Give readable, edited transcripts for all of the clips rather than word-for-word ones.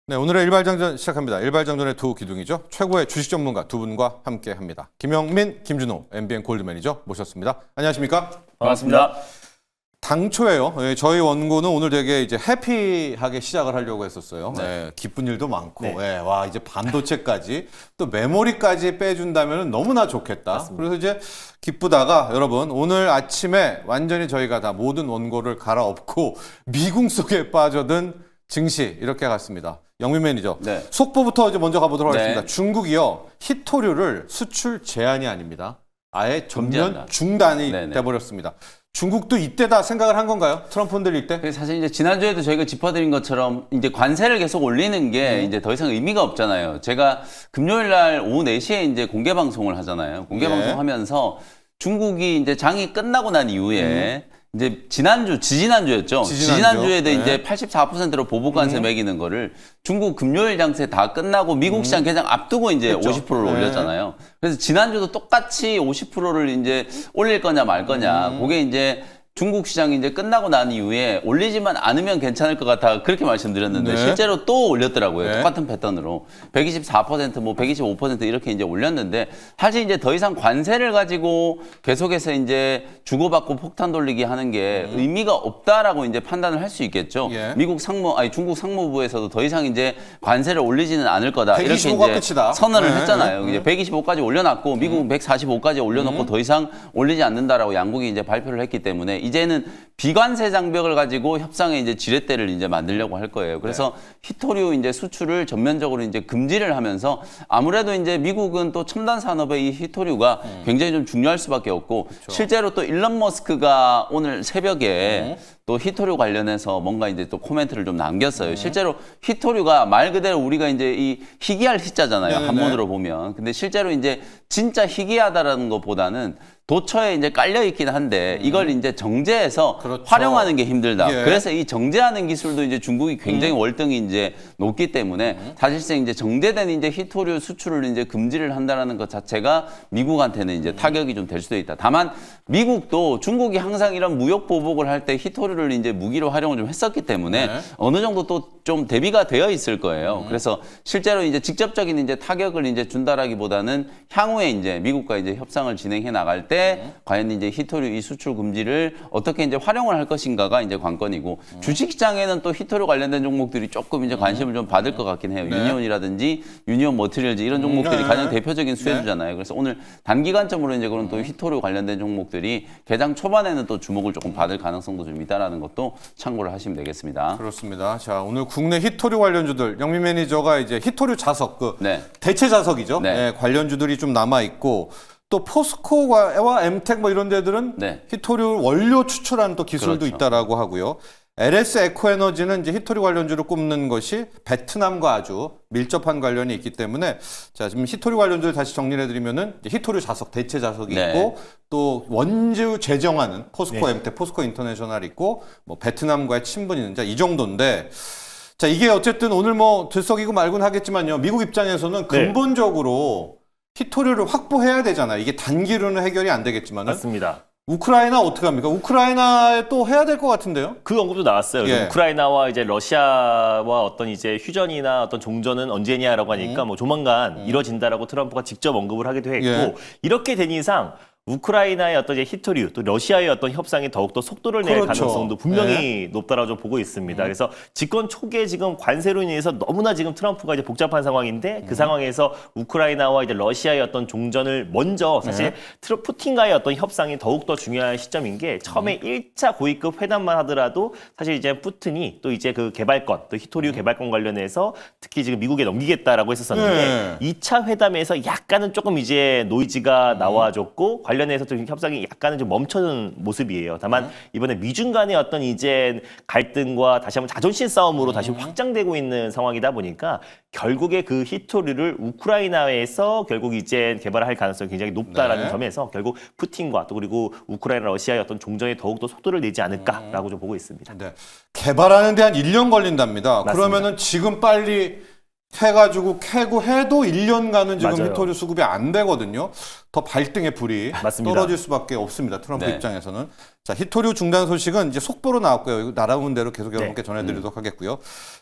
네, 오늘의 일발장전 시작합니다. 일발장전의 두 기둥이죠. 최고의 주식 전문가 두 분과 함께합니다. 김영민, 김준호, MBN 골드 매니저 모셨습니다. 안녕하십니까? 반갑습니다. 당초에요. 저희 원고는 오늘 되게 이제 해피하게 시작을 하려고 했었어요. 네. 기쁜 일도 많고, 네. 와 이제 반도체까지 또 메모리까지 빼준다면 너무나 좋겠다. 맞습니다. 그래서 이제 기쁘다가 여러분 오늘 아침에 완전히 저희가 다 모든 원고를 갈아엎고 미궁 속에 빠져든 증시 이렇게 갔습니다. 영민 매니저. 네. 속보부터 이제 먼저 가보도록 네. 하겠습니다. 중국이요 히토류를 수출 제한이 아닙니다. 아예 전면 금지한다. 중단이 네네. 돼버렸습니다. 중국도 이때다 생각을 한 건가요? 트럼프 흔들릴 때? 그래서 사실 이제 지난주에도 저희가 짚어드린 것처럼 이제 관세를 계속 올리는 게 이제 더 이상 의미가 없잖아요. 제가 금요일 날 오후 4시에 이제 공개 방송을 하잖아요. 공개 예. 방송하면서 중국이 이제 장이 끝나고 난 이후에 이제 지지난주였죠. 지지난주에도 네. 이제 84%로 보복 관세 매기는 거를 중국 금요일 장세 다 끝나고 미국 시장 개장 앞두고 이제 그렇죠. 50%를 네. 올렸잖아요. 그래서 지난주도 똑같이 50%를 이제 올릴 거냐 말 거냐. 그게 이제 중국 시장이 이제 끝나고 난 이후에 올리지만 않으면 괜찮을 것 같아 그렇게 말씀드렸는데 네. 실제로 또 올렸더라고요. 네. 똑같은 패턴으로 124%, 뭐 125% 이렇게 이제 올렸는데 사실 이제 더 이상 관세를 가지고 계속해서 이제 주고받고 폭탄 돌리기 하는 게 의미가 없다라고 이제 판단을 할 수 있겠죠. 예. 중국 상무부에서도 더 이상 이제 관세를 올리지는 않을 거다 이렇게 125가 이제 끝이다. 선언을 네. 했잖아요. 이제 125까지 올려놨고 미국은 145까지 올려놓고 더 이상 올리지 않는다라고 양국이 이제 발표를 했기 때문에 이제는 비관세 장벽을 가지고 협상의 이제 지렛대를 이제 만들려고 할 거예요. 그래서 히토류 이제 수출을 전면적으로 이제 금지를 하면서 아무래도 이제 미국은 또 첨단 산업의 이 히토류가 굉장히 좀 중요할 수밖에 없고 실제로 또 일론 머스크가 오늘 새벽에 또 히토류 관련해서 뭔가 이제 또 코멘트를 좀 남겼어요. 실제로 히토류가 말 그대로 우리가 이제 이 희귀할 희자잖아요. 네네네. 한문으로 보면. 근데 실제로 이제 진짜 희귀하다라는 것보다는 도처에 이제 깔려 있긴 한데 이걸 이제 정제해서 그렇죠. 활용하는 게 힘들다. 예. 그래서 이 정제하는 기술도 이제 중국이 굉장히 월등히 이제 높기 때문에 사실상 이제 정제된 이제 히토류 수출을 이제 금지를 한다라는 것 자체가 미국한테는 이제 타격이 좀 될 수도 있다. 다만 미국도 중국이 항상 이런 무역 보복을 할 때 히토류를 이제 무기로 활용을 좀 했었기 때문에 네. 어느 정도 또 좀 대비가 되어 있을 거예요. 그래서 실제로 이제 직접적인 이제 타격을 이제 준다라기보다는 향후에 이제 미국과 이제 협상을 진행해 나갈 때 과연 이제 히토류 이 수출 금지를 어떻게 이제 활용을 할 것인가가 이제 관건이고 주식시장에는 또 히토류 관련된 종목들이 조금 이제 관심을 좀 받을 것 같긴 해요. 네. 유니온이라든지 유니온 머티리얼즈 이런 종목들이 네. 가장 대표적인 수혜주잖아요. 그래서 오늘 단기간점으로 이제 그런 또 히토류 관련된 종목들이 개장 초반에는 또 주목을 조금 받을 가능성도 좀 있다라는 것도 참고를 하시면 되겠습니다. 그렇습니다. 자, 오늘 국내 히토류 관련주들 영민 매니저가 이제 히토류 자석 네. 대체 자석이죠. 네. 네, 관련주들이 좀 남아 있고 또 포스코와 엠텍 뭐 이런 데들은 네. 히토류 원료 추출하는 또 기술도 그렇죠. 있다라고 하고요. LS 에코에너지는 이제 히토류 관련주를 꼽는 것이 베트남과 아주 밀접한 관련이 있기 때문에 자, 지금 히토류 관련주를 다시 정리를 해드리면은 이제 히토류 자석, 대체 자석이 네. 있고 또 원주 제정하는 포스코 엠텍, 포스코 인터내셔널 있고 뭐 베트남과의 친분이 있는 자, 이 정도인데 자, 이게 어쨌든 오늘 뭐 들썩이고 말곤 하겠지만요. 미국 입장에서는 근본적으로 히토류를 확보해야 되잖아요. 이게 단기로는 해결이 안 되겠지만은 맞습니다. 우크라이나 어떻게 합니까? 우크라이나에 또 해야 될 것 같은데요. 그 언급도 나왔어요. 예. 우크라이나와 이제 러시아와 어떤 이제 휴전이나 어떤 종전은 언제냐라고 하니까 뭐 조만간 이뤄진다라고 트럼프가 직접 언급을 하기도 했고 예. 이렇게 된 이상 우크라이나의 어떤 이제 히토류 또 러시아의 어떤 협상이 더욱더 속도를 낼 그렇죠. 가능성도 분명히 높다라고 좀 보고 있습니다. 그래서 집권 초기에 지금 관세로 인해서 너무나 지금 트럼프가 이제 복잡한 상황인데 그 상황에서 우크라이나와 이제 러시아의 어떤 종전을 먼저 사실 푸틴과의 어떤 협상이 더욱더 중요한 시점인 게 처음에 1차 고위급 회담만 하더라도 사실 이제 푸틴이 또 이제 그 개발권 또 히토류 개발권 관련해서 특히 지금 미국에 넘기겠다라고 했었었는데 2차 회담에서 약간은 조금 이제 노이즈가 나와줬고 관련해서 좀 협상이 약간은 좀 멈춰는 모습이에요. 다만 이번에 미중 간의 어떤 이제 갈등과 다시 한번 자존심 싸움으로 다시 확장되고 있는 상황이다 보니까 결국에 그 히토류를 우크라이나에서 결국 이제 개발할 가능성이 굉장히 높다라는 점에서 결국 푸틴과 또 그리고 우크라이나 러시아의 어떤 종전에 더욱더 속도를 내지 않을까라고 좀 보고 있습니다. 네. 개발하는 데 한 1년 걸린답니다. 맞습니다. 그러면은 지금 빨리 해가지고 캐고 해도 1년간은 지금 맞아요. 히토류 수급이 안 되거든요. 더 발등에 불이 맞습니다. 떨어질 수밖에 없습니다. 트럼프 네. 입장에서는. 자, 히토류 중단 소식은 이제 속보로 나왔고요. 이거 날아온 대로 계속 여러분께 전해드리도록 하겠고요.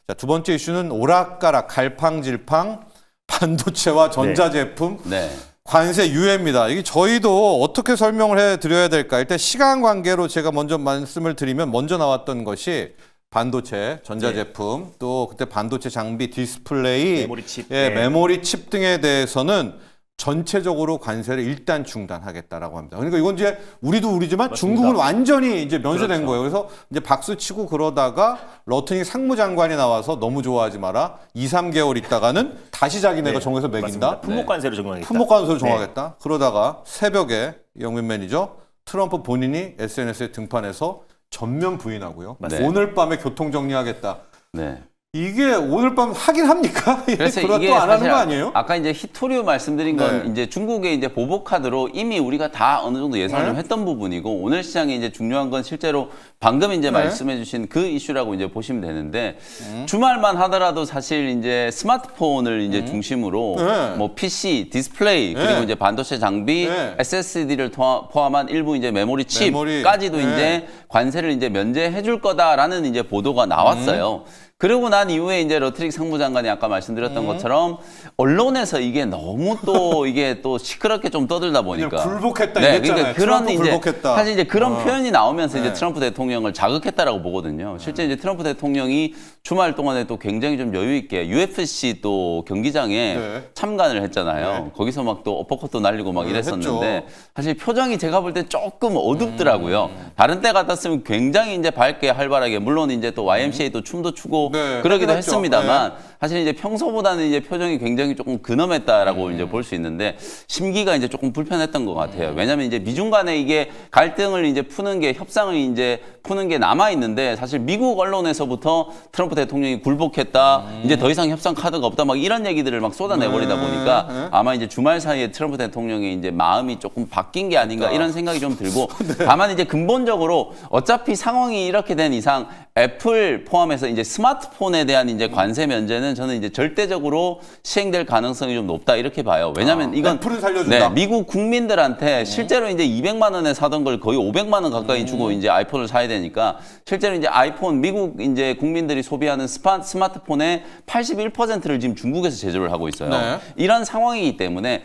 자, 두 번째 이슈는 오락가락, 갈팡질팡, 반도체와 전자제품, 네. 관세 유예입니다. 이게 저희도 어떻게 설명을 해드려야 될까? 일단 시간 관계로 제가 먼저 말씀을 드리면 먼저 나왔던 것이 반도체, 전자제품, 또 그때 반도체 장비, 디스플레이, 메모리 칩. 예, 네. 메모리 칩 등에 대해서는 전체적으로 관세를 일단 중단하겠다라고 합니다. 그러니까 이건 이제 우리도 우리지만 맞습니다. 중국은 완전히 이제 면세된 그렇죠. 거예요. 그래서 이제 박수 치고 그러다가 러트닝 상무장관이 나와서 너무 좋아하지 마라. 2, 3개월 있다가는 다시 자기네가 정해서 매긴다. 맞습니다. 품목 관세로 적용하겠다. 품목 관세를 정하겠다. 그러다가 새벽에 영민 매니저 트럼프 본인이 SNS에 등판해서 전면 부인하고요. 맞습니다. 오늘 밤에 교통 정리하겠다. 네. 이게 오늘 밤 하긴 합니까? 그래서 그거 이게 또 안 하는 사실 거 아니에요? 아까 이제 히토류 말씀드린 건 네. 이제 중국의 이제 보복 카드로 이미 우리가 다 어느 정도 예상을 네. 좀 했던 부분이고 오늘 시장에 이제 중요한 건 실제로 방금 이제 네. 말씀해주신 그 이슈라고 이제 보시면 되는데 주말만 하더라도 사실 이제 스마트폰을 이제 중심으로 네. 뭐 PC, 디스플레이 네. 그리고 이제 반도체 장비, 네. SSD를 포함한 일부 이제 메모리 메모리. 칩까지도 네. 이제 관세를 이제 면제해 줄 거다라는 이제 보도가 나왔어요. 그러고 난 이후에 이제 러트릭 상무장관이 아까 말씀드렸던 것처럼 언론에서 이게 너무 또 이게 또 시끄럽게 좀 떠들다 보니까 그냥 굴복했다 네, 이랬잖아요. 그러니까 그런 트럼프 이제 굴복했다. 사실 이제 그런 표현이 나오면서 이제 네. 트럼프 대통령을 자극했다라고 보거든요. 실제 이제 트럼프 대통령이 주말 동안에 또 굉장히 좀 여유 있게 UFC 또 경기장에 네. 참관을 했잖아요. 네. 거기서 막 또 어퍼컷도 날리고 막 네, 이랬었는데 했죠. 사실 표정이 제가 볼 때 조금 어둡더라고요. 다른 때 같았으면 굉장히 이제 밝게 활발하게 물론 이제 또 YMCA 또 춤도 추고 네, 그러기도 했죠. 했습니다만 사실 이제 평소보다는 이제 표정이 굉장히 조금 근엄했다라고 이제 볼 수 있는데 심기가 이제 조금 불편했던 것 같아요. 왜냐하면 이제 미중 간에 이게 갈등을 이제 푸는 게 협상을 이제 푸는 게 남아 있는데 사실 미국 언론에서부터 트럼프 대통령이 굴복했다, 이제 더 이상 협상 카드가 없다, 막 이런 얘기들을 막 쏟아내버리다 보니까 네. 아마 이제 주말 사이에 트럼프 대통령의 이제 마음이 조금 바뀐 게 아닌가 이런 생각이 좀 들고 다만 이제 근본적으로 어차피 상황이 이렇게 된 이상 애플 포함해서 이제 스마트폰에 대한 이제 관세 면제는 저는 이제 절대적으로 시행될 가능성이 좀 높다 이렇게 봐요. 왜냐하면 이건 애플은 살려준다. 네, 미국 국민들한테 실제로 이제 200만 원에 사던 걸 거의 500만 원 가까이 주고 이제 아이폰을 사야 되니까 실제로 이제 아이폰 미국 이제 국민들이 소비하는 스마트폰의 81%를 지금 중국에서 제조를 하고 있어요. 네. 이런 상황이기 때문에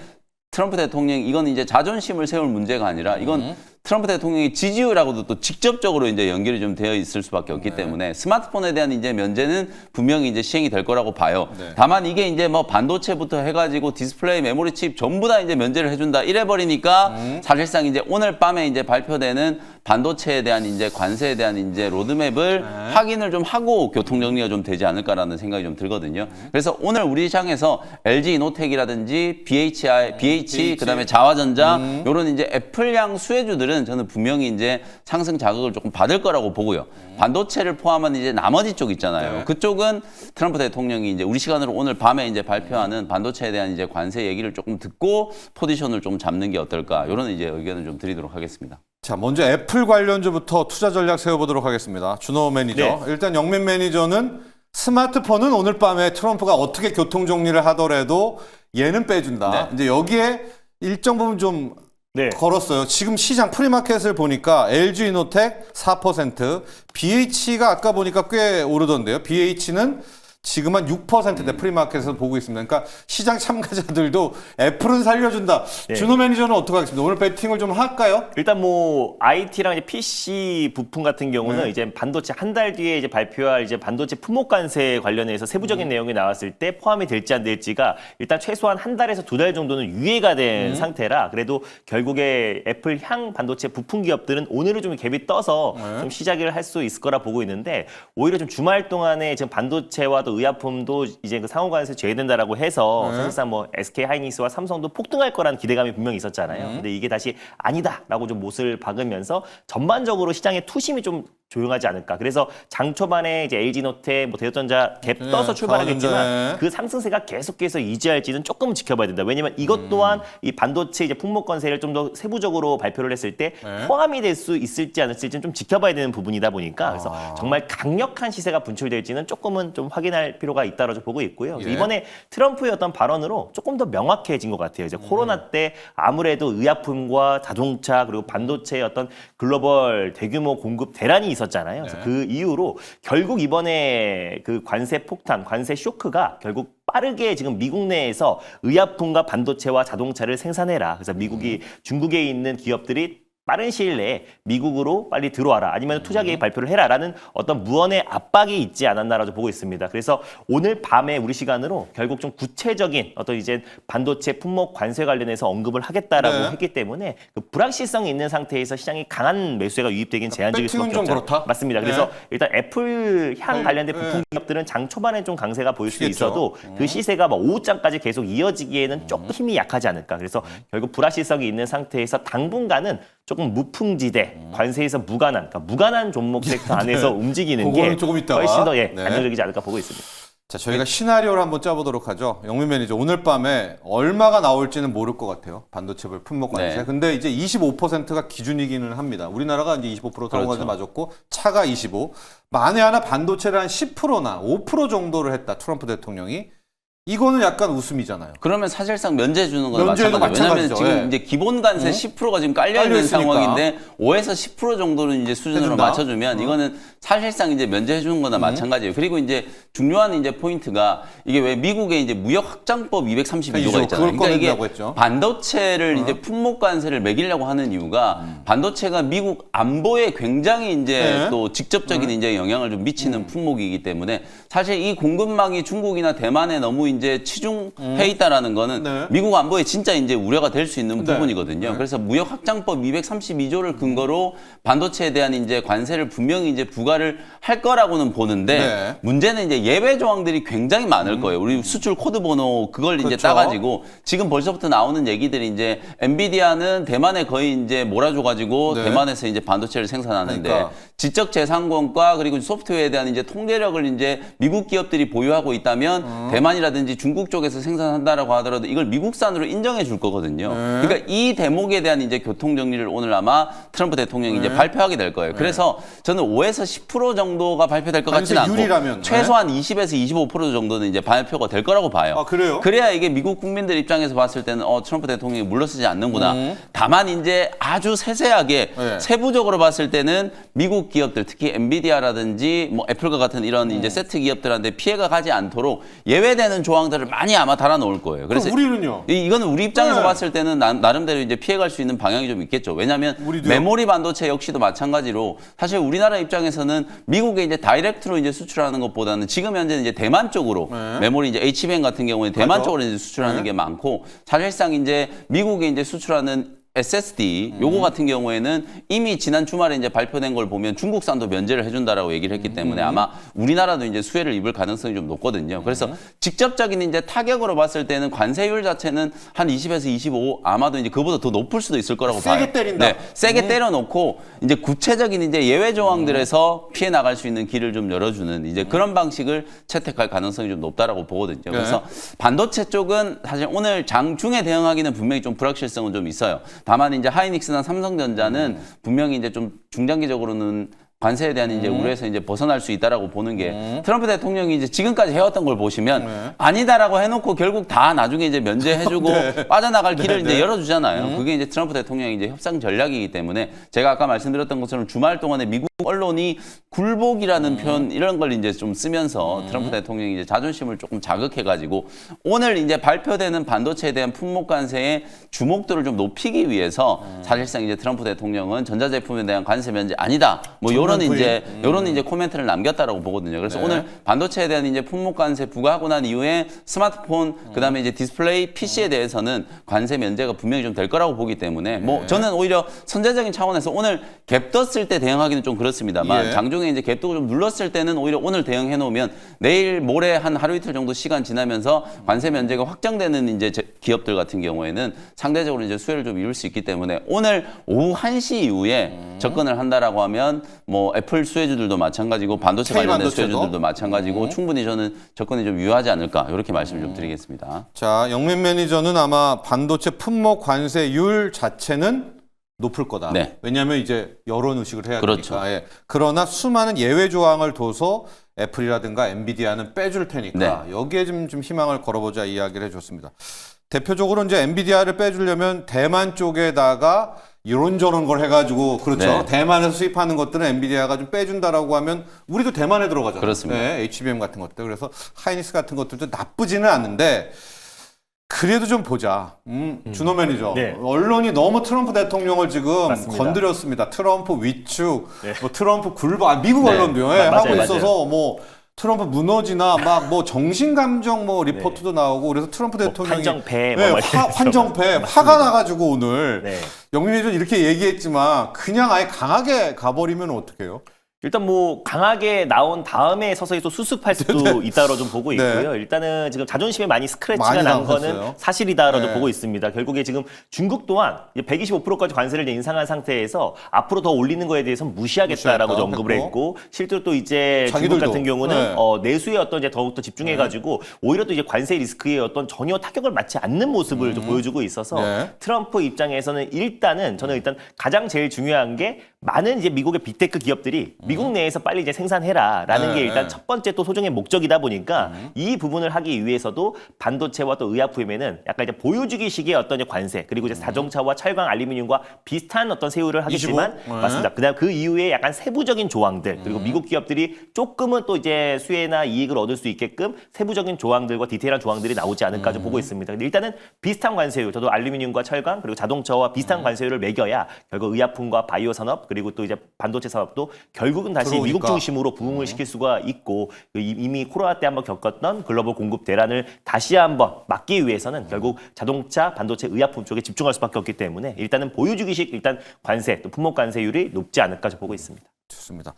트럼프 대통령 이건 이제 자존심을 세울 문제가 아니라 이건 트럼프 대통령의 지지율하고도 또 직접적으로 이제 연결이 좀 되어 있을 수밖에 없기 때문에 스마트폰에 대한 이제 면제는 분명히 이제 시행이 될 거라고 봐요. 네. 다만 이게 이제 뭐 반도체부터 해가지고 디스플레이, 메모리 칩 전부 다 이제 면제를 해준다 이래 버리니까 사실상 이제 오늘 밤에 이제 발표되는 반도체에 대한 이제 관세에 대한 이제 로드맵을 확인을 좀 하고 교통 정리가 좀 되지 않을까라는 생각이 좀 들거든요. 그래서 오늘 우리 시장에서 LG 이노텍이라든지 BH 그다음에 자화전자 이런 이제 애플향 수혜주들은 저는 분명히 이제 상승 자극을 조금 받을 거라고 보고요. 반도체를 포함한 이제 나머지 쪽 있잖아요. 네. 그쪽은 트럼프 대통령이 이제 우리 시간으로 오늘 밤에 이제 발표하는 반도체에 대한 이제 관세 얘기를 조금 듣고 포지션을 좀 잡는 게 어떨까 이런 이제 의견을 좀 드리도록 하겠습니다. 자, 먼저 애플 관련주부터 투자 전략 세워보도록 하겠습니다. 준호 매니저. 네. 일단 영민 매니저는 스마트폰은 오늘 밤에 트럼프가 어떻게 교통 정리를 하더라도 얘는 빼준다. 네. 이제 여기에 일정 부분 좀 네. 걸었어요. 지금 시장 프리마켓을 보니까 LG 이노텍 4%, BH가 아까 보니까 꽤 오르던데요. BH는 지금 한 6%대 프리마켓에서 보고 있습니다. 그러니까 시장 참가자들도 애플은 살려준다. 네. 준호 매니저는 어떻게 하겠습니다? 오늘 배팅을 좀 할까요? 일단 뭐 IT랑 이제 PC 부품 같은 경우는 이제 반도체 한 달 뒤에 이제 발표할 이제 반도체 품목 관세 관련해서 세부적인 내용이 나왔을 때 포함이 될지 안 될지가 일단 최소한 한 달에서 두 달 정도는 유예가 된 상태라 그래도 결국에 애플 향 반도체 부품 기업들은 오늘은 좀 갭이 떠서 좀 시작을 할 수 있을 거라 보고 있는데 오히려 좀 주말 동안에 지금 반도체와 또 의약품도 이제 그 상호관세 제외된다라고 해서 사실상 뭐 SK 하이닉스와 삼성도 폭등할 거라는 기대감이 분명히 있었잖아요. 근데 이게 다시 아니다라고 좀 못을 박으면서 전반적으로 시장의 투심이 좀 조용하지 않을까. 그래서 장 초반에 이제 LG노태, 뭐 대우전자 갭 떠서 네, 출발하겠지만 저하전자. 그 상승세가 계속해서 유지할지는 조금 지켜봐야 된다. 왜냐면 이것 또한 이 반도체 이제 품목 건세를 좀 더 세부적으로 발표를 했을 때 네. 포함이 될 수 있을지 않을지는 좀 지켜봐야 되는 부분이다 보니까 그래서 정말 강력한 시세가 분출될지는 조금은 좀 확인할 필요가 있다라고 보고 있고요. 예. 이번에 트럼프의 어떤 발언으로 조금 더 명확해진 것 같아요. 이제 코로나 때 아무래도 의약품과 자동차 그리고 반도체의 어떤 글로벌 대규모 공급 대란이 있었잖아요. 그래서 네. 그 이후로 결국 이번에 그 관세 폭탄, 관세 쇼크가 결국 빠르게 지금 미국 내에서 의약품과 반도체와 자동차를 생산해라. 그래서 미국이 중국에 있는 기업들이 빠른 시일 내에 미국으로 빨리 들어와라. 아니면 투자 계획 발표를 해라라는 어떤 무언의 압박이 있지 않았나라고 보고 있습니다. 그래서 오늘 밤에 우리 시간으로 결국 좀 구체적인 어떤 이제 반도체 품목 관세 관련해서 언급을 하겠다라고 네. 했기 때문에 그 불확실성이 있는 상태에서 시장이 강한 매수세가 유입되긴 제한적일 배팅은 수밖에 좀 없죠. 그렇다? 맞습니다. 그래서 네. 일단 애플 향 관련된 네. 부품 기업들은 장 초반에 좀 강세가 보일 수 그렇겠죠. 있어도 그 시세가 뭐 오후장까지 계속 이어지기에는 조금 힘이 약하지 않을까. 그래서 결국 불확실성이 있는 상태에서 당분간은 조금 무풍지대, 관세에서 무관한, 그러니까 무관한 종목 섹터 안에서 움직이는 게 그거는 조금 있다가. 훨씬 더 네. 안정적이지 않을까 보고 있습니다. 자, 저희가 시나리오를 한번 짜보도록 하죠. 영민 매니저, 오늘 밤에 얼마가 나올지는 모를 것 같아요. 반도체별 품목 관세. 네. 근데 이제 25%가 기준이기는 합니다. 우리나라가 이제 25% 상관세 그렇죠. 맞았고, 차가 25. 만에 하나 반도체를 한 10%나 5% 정도를 했다. 트럼프 대통령이. 이거는 약간 웃음이잖아요. 그러면 사실상 면제 주는 거나 면제도 마찬가지예요. 왜냐하면 마찬가지죠. 지금 예. 이제 기본 관세 10%가 지금 깔려 있는 깔려있으니까. 상황인데 5에서 10% 정도는 이제 수준으로 해준다? 맞춰주면 이거는 사실상 이제 면제해 주는 거나 마찬가지예요. 그리고 이제 중요한 이제 포인트가 이게 왜 미국의 이제 무역 확장법 232조가 그걸 있잖아요. 그러니까 이게 꺼낸다고 했죠. 반도체를 이제 품목 관세를 매기려고 하는 이유가 반도체가 미국 안보에 굉장히 이제 네. 또 직접적인 이제 영향을 좀 미치는 품목이기 때문에 사실 이 공급망이 중국이나 대만에 너무 이제 치중해 있다라는 거는 네. 미국 안보에 진짜 이제 우려가 될 수 있는 네. 부분이거든요. 그래서 무역 확장법 232조를 근거로 반도체에 대한 이제 관세를 분명히 이제 부과를 할 거라고는 보는데 네. 문제는 이제 예외 조항들이 굉장히 많을 거예요. 우리 수출 코드 번호 그걸 이제 그렇죠. 따가지고 지금 벌써부터 나오는 얘기들이 이제 엔비디아는 대만에 거의 이제 몰아줘가지고 네. 대만에서 이제 반도체를 생산하는데 그러니까. 지적 재산권과 그리고 소프트웨어에 대한 이제 통제력을 이제 미국 기업들이 보유하고 있다면 대만이라든지 중국 쪽에서 생산한다라고 하더라도 이걸 미국산으로 인정해 줄 거거든요. 그러니까 이 대목에 대한 이제 교통 정리를 오늘 아마 트럼프 대통령이 이제 발표하게 될 거예요. 그래서 저는 5에서 10% 정도가 발표될 것 관세 같지는 않고 유리라면, 최소한 20에서 25% 정도는 이제 발표가 될 거라고 봐요. 아, 그래요? 그래야 이게 미국 국민들 입장에서 봤을 때는 트럼프 대통령이 물러서지 않는구나. 다만 이제 아주 세세하게 네. 세부적으로 봤을 때는 미국 기업들 특히 엔비디아라든지 뭐 애플과 같은 이런 이제 세트 기업들한테 피해가 가지 않도록 예외되는 조항들을 많이 아마 달아 놓을 거예요. 그럼 그래서 우리는요? 이거는 우리 입장에서 네. 봤을 때는 나름대로 이제 피해갈 수 있는 방향이 좀 있겠죠. 왜냐하면 우리도요? 메모리 반도체 역시도 마찬가지로 사실 우리나라 입장에서는 미국에 이제 다이렉트로 이제 수출하는 것보다는 지금 현재는 이제 대만 쪽으로 네. 메모리 이제 HBM 같은 경우에 대만 맞아. 쪽으로 이제 수출하는 네. 게 많고 사실상 이제 미국에 이제 수출하는 SSD 요거 같은 경우에는 이미 지난 주말에 이제 발표된 걸 보면 중국산도 면제를 해준다라고 얘기를 했기 때문에 아마 우리나라도 이제 수혜를 입을 가능성이 좀 높거든요. 그래서 직접적인 이제 타격으로 봤을 때는 관세율 자체는 한 20에서 25 아마도 이제 그보다 더 높을 수도 있을 거라고 세게 봐요. 때린다. 네, 세게 때려놓고 이제 구체적인 이제 예외 조항들에서 피해 나갈 수 있는 길을 좀 열어주는 이제 그런 방식을 채택할 가능성이 좀 높다라고 보거든요. 그래서 반도체 쪽은 사실 오늘 장중에 대응하기는 분명히 좀 불확실성은 좀 있어요. 다만 이제 하이닉스나 삼성전자는 분명히 이제 좀 중장기적으로는 관세에 대한 이제 우려에서 이제 벗어날 수 있다라고 보는 게 트럼프 대통령이 이제 지금까지 해왔던 걸 보시면 아니다라고 해놓고 결국 다 나중에 이제 면제해주고 빠져나갈 길을 이제 열어주잖아요. 그게 이제 트럼프 대통령의 이제 협상 전략이기 때문에 제가 아까 말씀드렸던 것처럼 주말 동안에 미국 언론이 굴복이라는 표현 이런 걸 이제 좀 쓰면서 트럼프 대통령이 이제 자존심을 조금 자극해가지고 오늘 이제 발표되는 반도체에 대한 품목 관세의 주목도를 좀 높이기 위해서 사실상 이제 트럼프 대통령은 전자제품에 대한 관세 면제 아니다. 뭐 요런 이제 코멘트를 남겼다라고 보거든요. 그래서 네. 오늘 반도체에 대한 이제 품목 관세 부과하고 난 이후에 스마트폰 그다음에 이제 디스플레이 PC에 대해서는 관세 면제가 분명히 좀 될 거라고 보기 때문에 뭐 저는 오히려 선제적인 차원에서 오늘 갭 떴을 때 대응하기는 좀 그렇습니다만 예. 장중에 이제 갭도 좀 눌렀을 때는 오히려 오늘 대응해 놓으면 내일 모레 한 하루 이틀 정도 시간 지나면서 관세 면제가 확정되는 이제 기업들 같은 경우에는 상대적으로 이제 수혜를 좀 이룰 수 있기 때문에 오늘 오후 1시 이후에 접근을 한다라고 하면 뭐 뭐 애플 수혜주들도 마찬가지고 반도체 K 관련된 반도체도? 수혜주들도 마찬가지고 충분히 저는 접근이 좀 유효하지 않을까 이렇게 말씀을 좀 드리겠습니다. 자, 영민 매니저는 아마 반도체 품목 관세율 자체는 높을 거다. 네. 왜냐하면 이제 여론 의식을 해야 그렇죠. 되니까. 예. 그러나 수많은 예외 조항을 둬서 애플이라든가 엔비디아는 빼줄 테니까 네. 여기에 좀 희망을 걸어보자 이야기를 해줬습니다. 대표적으로 이제 엔비디아를 빼주려면 대만 쪽에다가 이런저런 걸 해가지고 그렇죠. 네. 대만에서 수입하는 것들은 엔비디아가 좀 빼준다라고 하면 우리도 대만에 들어가잖아요. 그렇습니다. 네, HBM 같은 것들. 그래서 하이닉스 같은 것들도 나쁘지는 않은데 그래도 좀 보자. 준호 매니저. 네. 언론이 너무 트럼프 대통령을 지금 맞습니다. 건드렸습니다. 트럼프 위축, 네. 뭐 트럼프 굴복, 미국 네. 언론도요. 예, 하고 맞아요. 있어서 뭐 트럼프 무너지나 막 뭐 정신감정 뭐 리포트도 나오고 그래서 트럼프 대통령이 환정패 네, 뭐 이렇게 환정패 화가 나가지고 오늘 네. 영민 매니저 이렇게 얘기했지만 그냥 아예 강하게 가버리면 어떡해요? 일단 뭐 강하게 나온 다음에 서서히 또 수습할 수도 있다로 좀 보고 네. 있고요. 일단은 지금 자존심에 많이 스크래치가 많이 난 당했어요. 거는 사실이다라고 네. 보고 있습니다. 결국에 지금 중국 또한 125%까지 관세를 인상한 상태에서 앞으로 더 올리는 거에 대해서는 무시하겠다라고 무시하겠다 언급을 했고 실제로 또 이제 자기들도. 중국 같은 경우는 네. 내수에 어떤 이제 더욱더 집중해가지고 오히려 또 이제 관세 리스크에 어떤 전혀 타격을 맞지 않는 모습을 좀 보여주고 있어서 네. 트럼프 입장에서는 저는 일단 가장 제일 중요한 게 많은 이제 미국의 빅테크 기업들이 미국 내에서 빨리 이제 생산해라라는 네, 게 일단 네. 첫 번째 또 소정의 목적이다 보니까 이 부분을 하기 위해서도 반도체와 또 의약품에는 약간 이제 보여주기식의 어떤 이제 관세 그리고 이제 자동차와 철강, 알루미늄과 비슷한 어떤 세율을 하겠지만 25? 네. 맞습니다. 그다음 그 이후에 약간 세부적인 조항들 그리고 미국 기업들이 조금은 또 이제 수혜나 이익을 얻을 수 있게끔 세부적인 조항들과 디테일한 조항들이 나오지 않을까 좀 보고 있습니다. 근데 일단은 비슷한 관세율, 저도 알루미늄과 철강 그리고 자동차와 비슷한 관세율을 매겨야 결국 의약품과 바이오 산업 그리고 또 이제 반도체 산업도 결국은 다시 들어오니까. 미국 중심으로 부흥을 시킬 수가 있고 이미 코로나 때 한번 겪었던 글로벌 공급 대란을 다시 한번 막기 위해서는 결국 자동차, 반도체, 의약품 쪽에 집중할 수밖에 없기 때문에 일단은 보여주기식 일단 관세, 또 품목 관세율이 높지 않을까 좀 보고 있습니다. 좋습니다.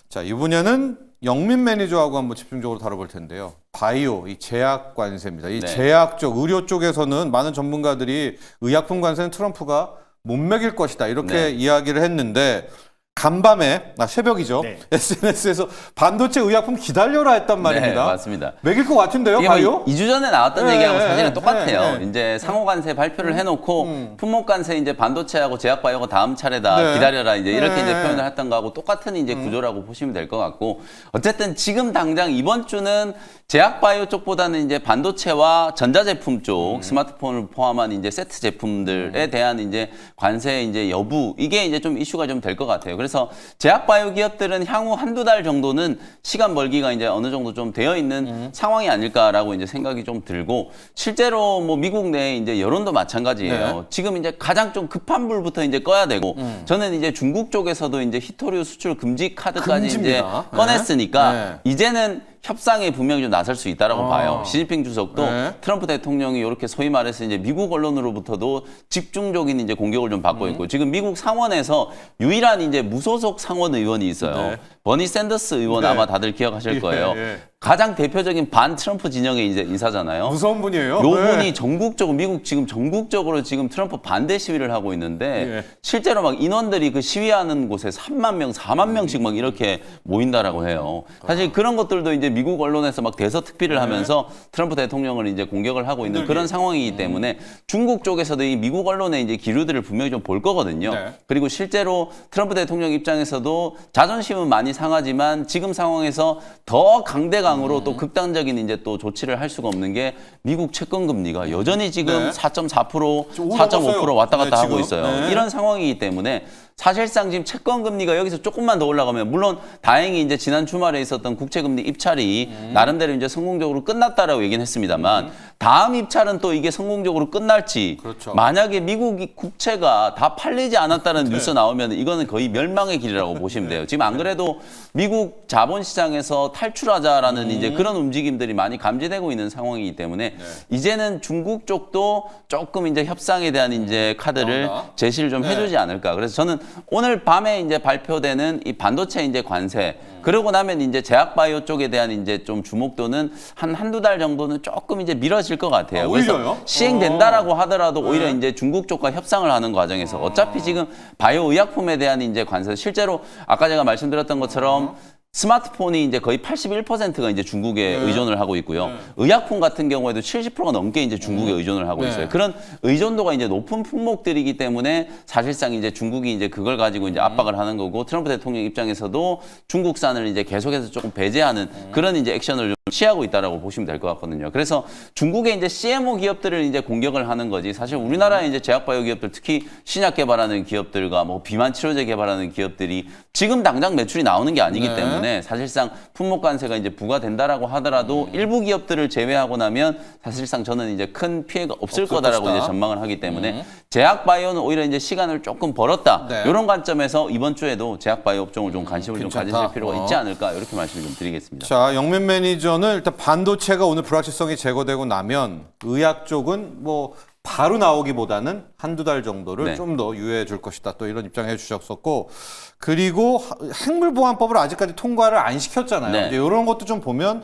자, 이 분야는 영민 매니저하고 한번 집중적으로 다뤄볼 텐데요. 바이오, 이 제약 관세입니다. 이 네. 제약 쪽, 의료 쪽에서는 많은 전문가들이 의약품 관세는 트럼프가 못 매길 것이다. 이렇게 네. 이야기를 했는데 간밤에, 새벽이죠. 네. SNS에서 반도체 의약품 기다려라 했단 말입니다. 네, 맞습니다. 매길 것 같은데요, 이게 바이오? 뭐 2주 전에 나왔던 네, 얘기하고 네, 사실은 똑같아요. 네. 이제 상호관세 발표를 해놓고 품목관세 이제 반도체하고 제약바이오가 다음 차례다 네. 기다려라 이제 이렇게 네. 이제 표현을 했던 거하고 똑같은 이제 구조라고 보시면 될 것 같고 어쨌든 지금 당장 이번 주는 제약바이오 쪽보다는 이제 반도체와 전자제품 쪽 스마트폰을 포함한 이제 세트 제품들에 대한 이제 관세 이제 여부 이게 이제 좀 이슈가 좀 될 것 같아요. 그래서 제약바이오 기업들은 향후 한두 달 정도는 시간 벌기가 이제 어느 정도 좀 되어 있는 상황이 아닐까라고 이제 생각이 좀 들고 실제로 뭐 미국 내에 이제 여론도 마찬가지예요. 네. 지금 이제 가장 좀 급한 불부터 이제 꺼야 되고 저는 이제 중국 쪽에서도 이제 히토류 수출 금지 카드까지 이제 금지입니다. 꺼냈으니까 네. 이제는 협상에 분명히 좀 나설 수 있다라고 봐요. 시진핑 주석도 네. 트럼프 대통령이 이렇게 소위 말해서 이제 미국 언론으로부터도 집중적인 이제 공격을 좀 받고 있고 지금 미국 상원에서 유일한 이제 무소속 상원 의원이 있어요. 네. 버니 샌더스 의원 네. 아마 다들 기억하실 예, 거예요. 예. 가장 대표적인 반 트럼프 진영의 이제 인사잖아요. 무서운 분이에요. 요 분이 네. 전국적으로 미국 지금 전국적으로 지금 트럼프 반대 시위를 하고 있는데 예. 실제로 막 인원들이 그 시위하는 곳에 3만 명, 4만 명씩 막 이렇게 모인다라고 해요. 사실 그런 것들도 이제 미국 언론에서 막 대서특필을 하면서 트럼프 대통령을 이제 공격을 하고 있는 그런 상황이기 때문에 중국 쪽에서도 이 미국 언론의 이제 기류들을 분명히 좀 볼 거거든요. 네. 그리고 실제로 트럼프 대통령 입장에서도 자존심은 많이 상하지만 지금 상황에서 더 강대강으로 또 극단적인 이제 또 조치를 할 수가 없는 게 미국 채권 금리가 여전히 지금 네. 4.4%, 좀 4.5% 왔다 갔다 네, 하고 지금. 있어요. 네. 이런 상황이기 때문에 사실상 지금 채권 금리가 여기서 조금만 더 올라가면 물론 다행히 이제 지난 주말에 있었던 국채 금리 입찰이 나름대로 이제 성공적으로 끝났다라고 얘기는 했습니다만 다음 입찰은 또 이게 성공적으로 끝날지 그렇죠. 만약에 미국 국채가 다 팔리지 않았다는 뉴스 나오면 이거는 거의 멸망의 길이라고 보시면 돼요. 지금 안 그래도 미국 자본시장에서 탈출하자라는 이제 그런 움직임들이 많이 감지되고 있는 상황이기 때문에 이제는 중국 쪽도 조금 이제 협상에 대한 이제 카드를 나온다. 제시를 좀 네. 해주지 않을까. 그래서 저는 오늘 밤에 이제 발표되는 이 반도체 이제 관세 그러고 나면 이제 제약바이오 쪽에 대한 이제 좀 주목도는 한두 달 정도는 조금 이제 미뤄질 하실 것 같아요. 오히려요? 시행된다라고 하더라도 오히려 이제 중국 쪽과 협상을 하는 과정에서 어차피 지금 바이오 의약품에 대한 이제 관세 실제로 아까 제가 말씀드렸던 것처럼 스마트폰이 이제 거의 81%가 이제 중국에 의존을 하고 있고요. 의약품 같은 경우에도 70%가 넘게 이제 중국에 의존을 하고 있어요. 그런 의존도가 이제 높은 품목들이기 때문에 사실상 이제 중국이 이제 그걸 가지고 이제 압박을 하는 거고 트럼프 대통령 입장에서도 중국산을 이제 계속해서 조금 배제하는 그런 이제 액션을 좀 취하고 있다라고 보시면 될 것 같거든요. 그래서 중국의 이제 CMO 기업들을 이제 공격을 하는 거지 사실 우리나라의 이제 제약바이오 기업들 특히 신약 개발하는 기업들과 뭐 비만 치료제 개발하는 기업들이 지금 당장 매출이 나오는 게 아니기 때문에 사실상 품목 관세가 이제 부과된다라고 하더라도 일부 기업들을 제외하고 나면 사실상 저는 이제 큰 피해가 없을 거다라고 것이다. 이제 전망을 하기 때문에 제약 바이오는 오히려 이제 시간을 조금 벌었다. 네. 이런 관점에서 이번 주에도 제약 바이오 업종을 좀 관심을 좀 괜찮다. 가지실 필요가 있지 않을까 이렇게 말씀을 좀 드리겠습니다. 자, 영면 매니저는 일단 반도체가 오늘 불확실성이 제거되고 나면 의학 쪽은 뭐 바로 나오기보다는 한두 달 정도를 네. 좀 더 유예해 줄 것이다. 또 이런 입장해 주셨었고 그리고 핵물보안법을 아직까지 통과를 안 시켰잖아요. 네. 이제 이런 것도 좀 보면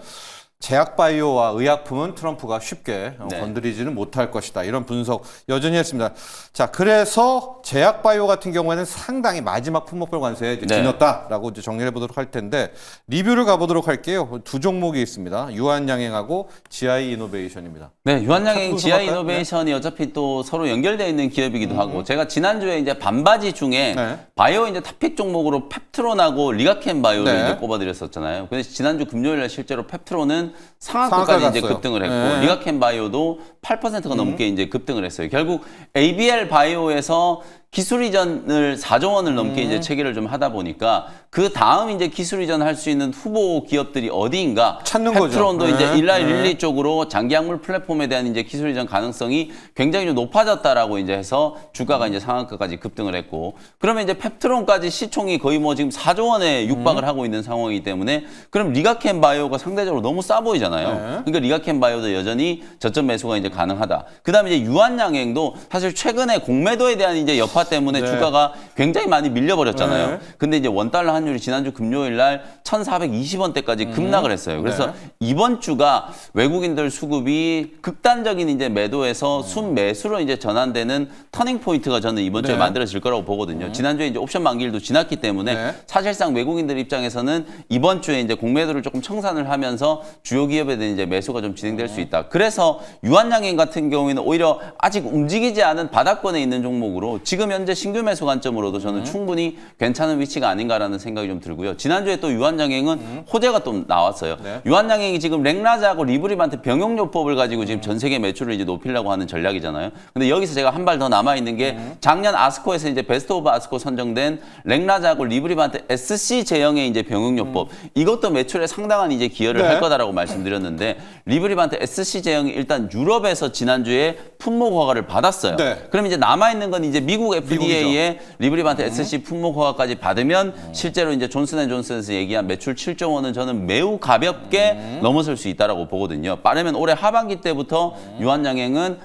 제약바이오와 의약품은 트럼프가 쉽게 네. 건드리지는 못할 것이다. 이런 분석 여전히 했습니다. 자, 그래서 제약바이오 같은 경우에는 상당히 마지막 품목별 관세에 이제 네. 지났다라고 이제 정리해 보도록 할 텐데 리뷰를 가보도록 할게요. 두 종목이 있습니다. 유한양행하고 GI 이노베이션입니다. 네, 유한양행 차트 GI 분석할까요? 이노베이션이 어차피 또 서로 연결되어 있는 기업이기도 하고 제가 지난주에 이제 반바지 중에 네. 바이오 이제 탑픽 종목으로 펩트론하고 리가켄 바이오를 네. 이제 꼽아드렸었잖아요. 근데 지난주 금요일 날 실제로 펩트론은 상한가 상한가까지 이제 갔어요. 급등을 했고 네. 리가켄 바이오도 8%가 넘게 이제 급등을 했어요. 결국 ABL 바이오에서 기술 이전을 4조 원을 넘게 이제 체계를 좀 하다 보니까 그 다음 이제 기술 이전할 수 있는 후보 기업들이 어디인가 찾는 거죠. 펩트론도 네. 이제 일라이 릴리 쪽으로 장기약물 플랫폼에 대한 이제 기술 이전 가능성이 굉장히 좀 높아졌다라고 이제 해서 주가가 이제 상한가까지 급등을 했고 그러면 이제 펩트론까지 시총이 거의 뭐 지금 4조 원에 육박을 하고 있는 상황이기 때문에 그럼 리가켄 바이오가 상대적으로 너무 싸 보이잖아요. 네. 그러니까 리가켄 바이오도 여전히 저점 매수가 이제 가능하다. 그다음에 이제 유한양행도 사실 최근에 공매도에 대한 이제 여파 때문에 네. 주가가 굉장히 많이 밀려버렸잖아요. 네. 근데 이제 원달러 환율이 지난주 금요일 날 1,420원대까지 급락을 했어요. 그래서 네. 이번 주가 외국인들 수급이 극단적인 이제 매도에서 순매수로 이제 전환되는 터닝 포인트가 저는 이번 주에 네. 만들어질 거라고 보거든요. 지난주에 이제 옵션 만기일도 지났기 때문에 네. 사실상 외국인들 입장에서는 이번 주에 이제 공매도를 조금 청산을 하면서 주요 기업에 대한 이제 매수가 좀 진행될 수 있다. 그래서 유한양행 같은 경우에는 오히려 아직 움직이지 않은 바닥권에 있는 종목으로 지금 현재 신규 매수 관점으로도 저는 충분히 괜찮은 위치가 아닌가라는 생각이 좀 들고요. 지난주에 또 유한양행은 호재가 또 나왔어요. 네. 유한양행이 지금 렉라자하고 리브립한테 병용요법을 가지고 지금 전 세계 매출을 이제 높이려고 하는 전략이잖아요. 근데 여기서 제가 한 발 더 남아 있는 게 작년 아스코에서 이제 베스트 오브 아스코 선정된 렉라자하고 리브립한테 SC 제형의 이제 병용요법 이것도 매출에 상당한 이제 기여를 네. 할 거다라고 말씀드렸는데 리브립한테 SC 제형이 일단 유럽에서 지난주에 품목 허가를 받았어요. 네. 그럼 이제 남아 있는 건 이제 미국 FDA의 리브립한테 SC 품목 허가까지 받으면 실제로 이제 존슨앤존슨에서 얘기한 매출 7조 원은 저는 매우 가볍게 넘어설 수 있다라고 보거든요. 빠르면 올해 하반기 때부터 유한양행은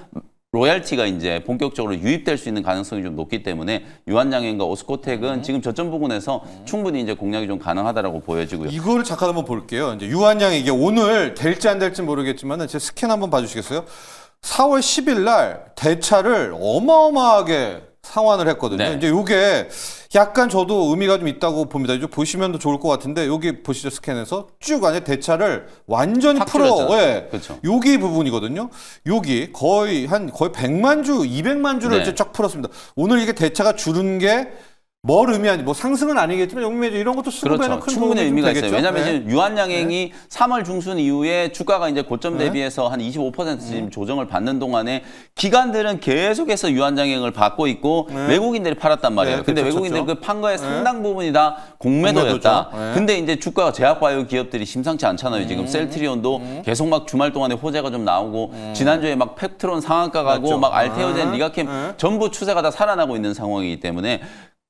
로얄티가 이제 본격적으로 유입될 수 있는 가능성이 좀 높기 때문에 유한양행과 오스코텍은 지금 저점 부근에서 충분히 이제 공략이 좀 가능하다라고 보여지고요. 이거를 잠깐 한번 볼게요. 이제 유한양이 이게 오늘 될지 안 될지 모르겠지만은 제 스캔 한번 봐주시겠어요? 4월 10일 날 대차를 어마어마하게 상환을 했거든요. 네. 이제 요게 약간 저도 의미가 좀 있다고 봅니다. 이제 보시면 더 좋을 것 같은데 여기 보시죠 스캔에서 쭉 안에 대차를 완전히 확 풀어. 줄였잖아요. 예. 그렇죠. 여기 부분이거든요. 여기 거의 100만 주, 200만 주를 네. 이제 쫙 풀었습니다. 오늘 이게 대차가 줄은 게 뭘 의미하는지 뭐 상승은 아니겠지만 영매주 이런 것도 수급에는 그렇죠. 큰 충분히 도움이 좀 의미가 되겠죠. 있어요. 왜냐하면 네. 지금 유한양행이 3월 중순 이후에 주가가 이제 고점 네. 대비해서 한 25% 지금 조정을 받는 동안에 기관들은 계속해서 유한양행을 받고 있고 외국인들이 팔았단 말이에요. 네, 근데 그렇죠. 외국인들이 그 판 거의 상당 부분이 다 공매도였다. 공매도죠. 네. 근데 이제 주가가 제약바이오 기업들이 심상치 않잖아요. 지금 셀트리온도 계속 막 주말 동안에 호재가 좀 나오고 지난주에 막 펩트론 상한가 가고 맞죠. 막 알테오젠, 리가캠 네. 전부 추세가 다 살아나고 있는 상황이기 때문에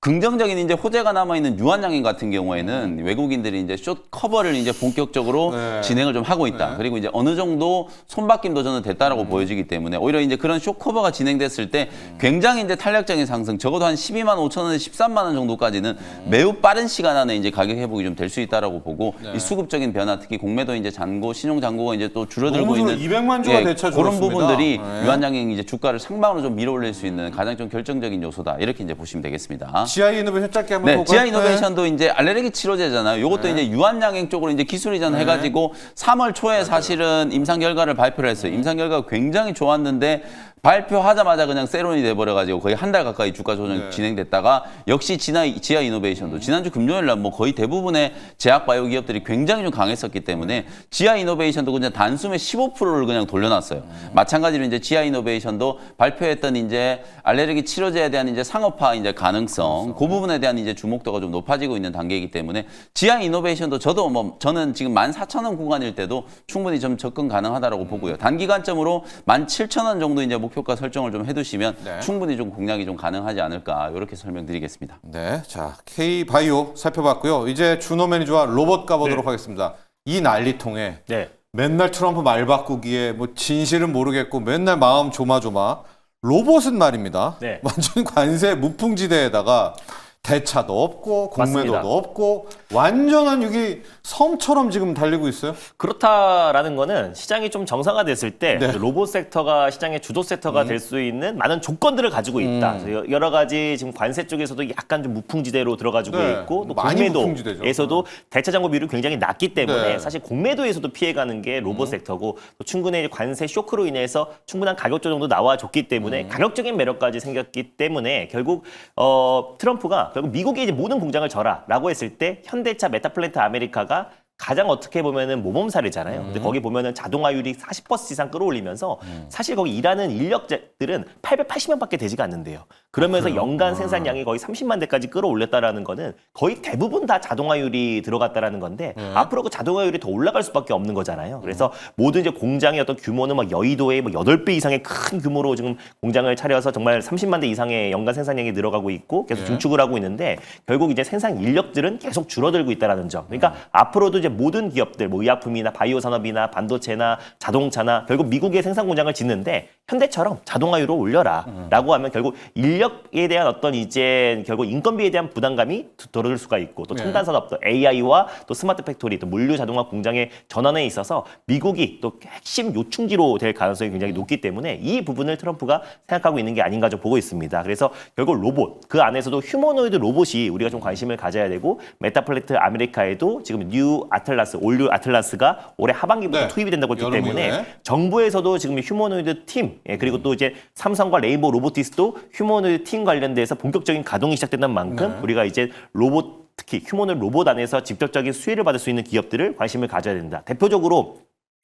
긍정적인 이제 호재가 남아 있는 유한양행 같은 경우에는 외국인들이 이제 숏 커버를 이제 본격적으로 네. 진행을 좀 하고 있다. 그리고 이제 어느 정도 손바뀜도 저는 됐다라고 보여지기 때문에 오히려 이제 그런 숏 커버가 진행됐을 때 굉장히 이제 탄력적인 상승, 적어도 한 12만 5천 원에서 13만 원 정도까지는 매우 빠른 시간 안에 이제 가격 회복이 좀 될 수 있다라고 보고 이 수급적인 변화, 특히 공매도 이제 잔고 신용 잔고가 이제 또 줄어들고 너무 있는 200만 주가 대차 그런 줄었습니다. 부분들이 네. 유한양행 이제 주가를 상방으로 좀 밀어올릴 수 있는 가장 좀 결정적인 요소다. 이렇게 이제 보시면 되겠습니다. GI 이노베이션 짧게 한번 네, 볼까요? 지아 이노베이션도 이제 알레르기 치료제잖아요. 이것도 이제 유한양행 쪽으로 이제 기술 이전 해가지고 3월 초에 사실은 임상 결과를 발표를 했어요. 임상 결과가 굉장히 좋았는데 발표하자마자 그냥 세론이 돼버려가지고 거의 한 달 가까이 주가 조정 진행됐다가 역시 지아 이노베이션도 지난주 금요일 날 뭐 거의 대부분의 제약 바이오 기업들이 굉장히 좀 강했었기 때문에 지아 이노베이션도 그냥 단숨에 15%를 그냥 돌려놨어요. 마찬가지로 이제 지아 이노베이션도 발표했던 이제 알레르기 치료제에 대한 이제 상업화 이제 가능성 그 부분에 대한 이제 주목도가 좀 높아지고 있는 단계이기 때문에 지아 이노베이션도 저는 지금 14,000원 구간일 때도 충분히 좀 접근 가능하다라고 보고요. 단기간점으로 17,000원 정도 이제 목표가 설정을 좀 해두시면 충분히 좀 공략이 좀 가능하지 않을까 이렇게 설명드리겠습니다. 네, 자 K바이오 살펴봤고요. 이제 준호 매니저와 로봇 가보도록 하겠습니다. 이 난리통에 네. 맨날 트럼프 말 바꾸기에 뭐 진실은 모르겠고 맨날 마음 조마조마. 로봇은 말입니다. 네. 완전 관세 무풍지대에다가 대차도 없고 공매도도 맞습니다. 없고 완전한 여기 섬처럼 지금 달리고 있어요. 그렇다라는 거는 시장이 좀 정상화됐을 때 네. 로봇 섹터가 시장의 주도 섹터가 될 수 있는 많은 조건들을 가지고 있다. 그래서 여러 가지 지금 관세 쪽에서도 약간 좀 무풍지대로 들어가지고 네. 있고 또 많이 무풍지대죠. 공매도에서도 대차 잔고 비율이 굉장히 낮기 때문에 네. 사실 공매도에서도 피해가는 게 로봇 섹터고 또 충분히 관세 쇼크로 인해서 충분한 가격 조정도 나와줬기 때문에 가격적인 매력까지 생겼기 때문에 결국 트럼프가 결국 미국의 이제 모든 공장을 져라라고 했을 때 현대차 메타플랜트 아메리카가 가장 어떻게 보면은 모범사례잖아요. 근데 거기 보면은 자동화율이 40% 이상 끌어올리면서 사실 거기 일하는 인력들은 880명밖에 되지가 않는데요. 그러면서 연간 생산량이 거의 30만 대까지 끌어올렸다라는 거는 거의 대부분 다 자동화율이 들어갔다라는 건데 앞으로 그 자동화율이 더 올라갈 수밖에 없는 거잖아요. 그래서 모든 이제 공장의 어떤 규모는 막 여의도에 뭐 8배 이상의 큰 규모로 지금 공장을 차려서 정말 30만 대 이상의 연간 생산량이 늘어가고 있고 계속 증축을 하고 있는데 결국 이제 생산 인력들은 계속 줄어들고 있다라는 점. 그러니까 앞으로도 이제 모든 기업들, 뭐 의약품이나 바이오 산업이나 반도체나 자동차나 결국 미국의 생산 공장을 짓는데 현대처럼 자동화율을 올려라라고 하면 결국 인력에 대한 어떤 이제 결국 인건비에 대한 부담감이 덜어질 수가 있고 또 첨단 산업, 또 AI와 또 스마트 팩토리, 또 물류 자동화 공장의 전환에 있어서 미국이 또 핵심 요충지로 될 가능성이 굉장히 높기 때문에 이 부분을 트럼프가 생각하고 있는 게 아닌가 좀 보고 있습니다. 그래서 결국 로봇, 그 안에서도 휴머노이드 로봇이 우리가 좀 관심을 가져야 되고 메타플랜트 아메리카에도 지금 뉴 아틀라스, 올뉴 아틀라스가 올해 하반기부터 투입이 된다고 했기 여름 때문에 이후에. 정부에서도 지금 휴머노이드 팀, 그리고 또 이제 삼성과 레인보우 로보티스도 휴머노이드 팀 관련돼서 본격적인 가동이 시작된다는 만큼 우리가 이제 로봇, 특히 휴머노이드 로봇 안에서 직접적인 수혜를 받을 수 있는 기업들을 관심을 가져야 된다. 대표적으로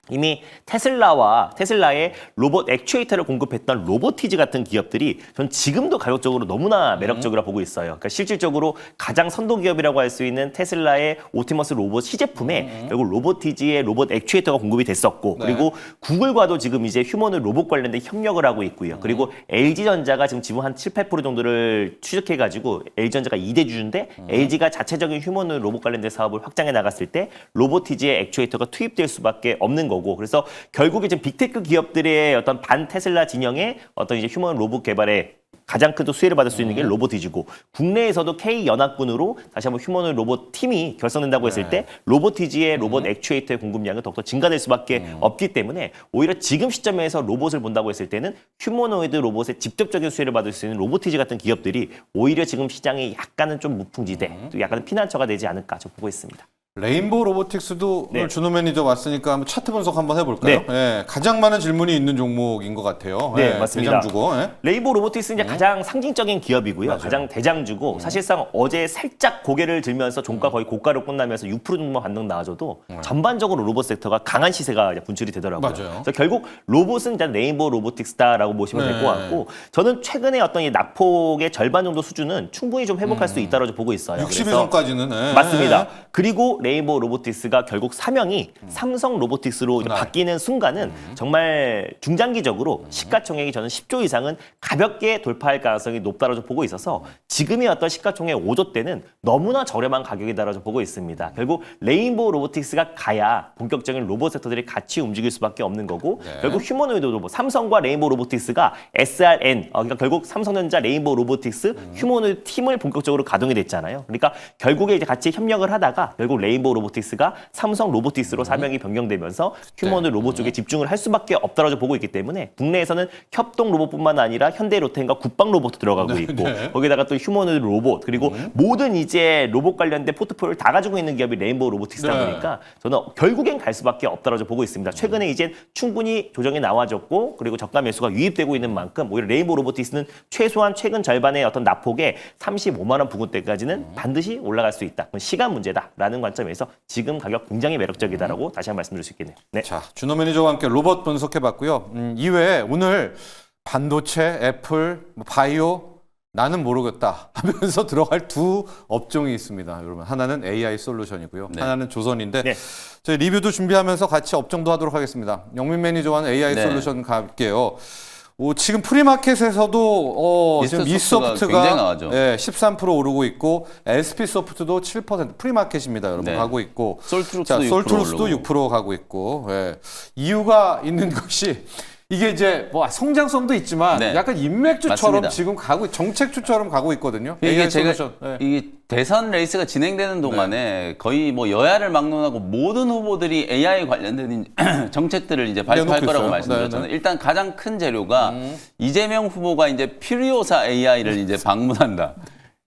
이미 테슬라의 로봇 액추에이터를 공급했던 로보티즈 같은 기업들이 전 지금도 가격적으로 너무나 매력적이라 보고 있어요. 그러니까 실질적으로 가장 선도 기업이라고 할 수 있는 테슬라의 옵티머스 로봇 시제품에 결국 로보티즈의 로봇 액추에이터가 공급이 됐었고 그리고 구글과도 지금 이제 휴머노이드 로봇 관련된 협력을 하고 있고요. 그리고 LG전자가 지금 한 7, 8% 정도를 취득해가지고 LG전자가 2대 주주인데 LG가 자체적인 휴머노이드 로봇 관련된 사업을 확장해 나갔을 때 로보티즈의 액추에이터가 투입될 수밖에 없는 거고 그래서 결국에 지금 빅테크 기업들의 어떤 반 테슬라 진영의 어떤 이제 휴머노이드 로봇 개발에 가장 큰 수혜를 받을 수 있는 게 로보티즈고 국내에서도 K연합군으로 다시 한번 휴머노이드 로봇 팀이 결성된다고 했을 때 로보티즈의 로봇 액추에이터의 공급량은 더욱더 증가될 수밖에 없기 때문에 오히려 지금 시점에서 로봇을 본다고 했을 때는 휴머노이드 로봇의 직접적인 수혜를 받을 수 있는 로보티즈 같은 기업들이 오히려 지금 시장이 약간은 좀 무풍지대 또 약간은 피난처가 되지 않을까 좀 보고 있습니다. 레인보우 로보틱스도 오늘 준호 매니저 왔으니까 한번 차트 분석 한번 해볼까요? 네. 예, 가장 많은 질문이 있는 종목인 것 같아요. 네, 예, 맞습니다. 대장주고. 예. 레인보우 로보틱스는 이제 가장 상징적인 기업이고요. 가장 대장주고 사실상 어제 살짝 고개를 들면서 종가 거의 고가로 끝나면서 6% 정도 반등 나와줘도 전반적으로 로봇 섹터가 강한 시세가 이제 분출이 되더라고요. 맞아요. 그래서 결국 로봇은 일단 레인보우 로보틱스다라고 보시면 될 것 같고 저는 최근에 어떤 이 낙폭의 절반 정도 수준은 충분히 좀 회복할 수 있다고 보고 있어요. 62선까지는. 예. 맞습니다. 그리고 레인보우 로보틱스가 결국 사명이 삼성 로보틱스로 이제 바뀌는 순간은 정말 중장기적으로 시가총액이 저는 10조 이상은 가볍게 돌파할 가능성이 높다고 좀 보고 있어서 지금의 어떤 시가총액 5조 대는 너무나 저렴한 가격이다라고 좀 보고 있습니다. 결국 레인보우 로보틱스가 가야 본격적인 로봇 섹터들이 같이 움직일 수밖에 없는 거고 결국 휴머노이드 로봇 삼성과 레인보우 로보틱스가 SRN 그러니까 결국 삼성전자 레인보우 로보틱스 휴머노이드 팀을 본격적으로 가동이 됐잖아요. 그러니까 결국에 이제 같이 협력을 하다가 결국 레인보우 로보틱스가 삼성 로보틱스로 사명이 변경되면서 휴머노이드 로봇 쪽에 집중을 할 수밖에 없다고 좀 보고 있기 때문에 국내에서는 협동 로봇뿐만 아니라 현대로템과 국방 로봇도 들어가고 있고 거기다가 또 휴머노이드 로봇 그리고 모든 이제 로봇 관련된 포트폴리오를 다 가지고 있는 기업이 레인보우 로보틱스다 보니까 저는 결국엔 갈 수밖에 없다고 좀 보고 있습니다. 최근에 이제 충분히 조정이 나와졌고 그리고 저가 매수가 유입되고 있는 만큼 오히려 레인보우 로보틱스는 최소한 최근 절반의 어떤 낙폭에 35만 원 부근대까지는 반드시 올라갈 수 있다. 그건 시간 문제다라는 관점에서 지금 가격 굉장히 매력적이다라고 다시 한번 말씀드릴 수 있겠네요. 네. 자, 준호 매니저와 함께 로봇 분석해봤고요. 이외에 오늘 반도체, 애플, 바이오 나는 모르겠다 하면서 들어갈 두 업종이 있습니다. 여러분 하나는 AI 솔루션이고요. 네. 하나는 조선인데 네. 저희 리뷰도 준비하면서 같이 업종도 하도록 하겠습니다. 영민 매니저와는 AI 네. 솔루션 갈게요. 지금 프리마켓에서도 지금 미스소프트가 굉장히 강하죠. 13% 오르고 있고 SP소프트도 7% 프리마켓입니다. 여러분 네. 가고 있고 솔트룩스도 6% 솔트룩스도 오르고. 6% 가고 있고 이유가 있는 것이 이게 이제 뭐 성장성도 있지만 네. 약간 인맥주처럼 맞습니다. 지금 정책주처럼 가고 있거든요. 이게 AI 제가 솔루션. 네. 이게 대선 레이스가 진행되는 동안에 거의 뭐 여야를 막론하고 모든 후보들이 AI 관련된 정책들을 이제 발표할 내놓고 거라고 있어요. 말씀드렸잖아요. 네. 일단 가장 큰 재료가 이재명 후보가 이제 퓨리오사 AI를 이제 방문한다.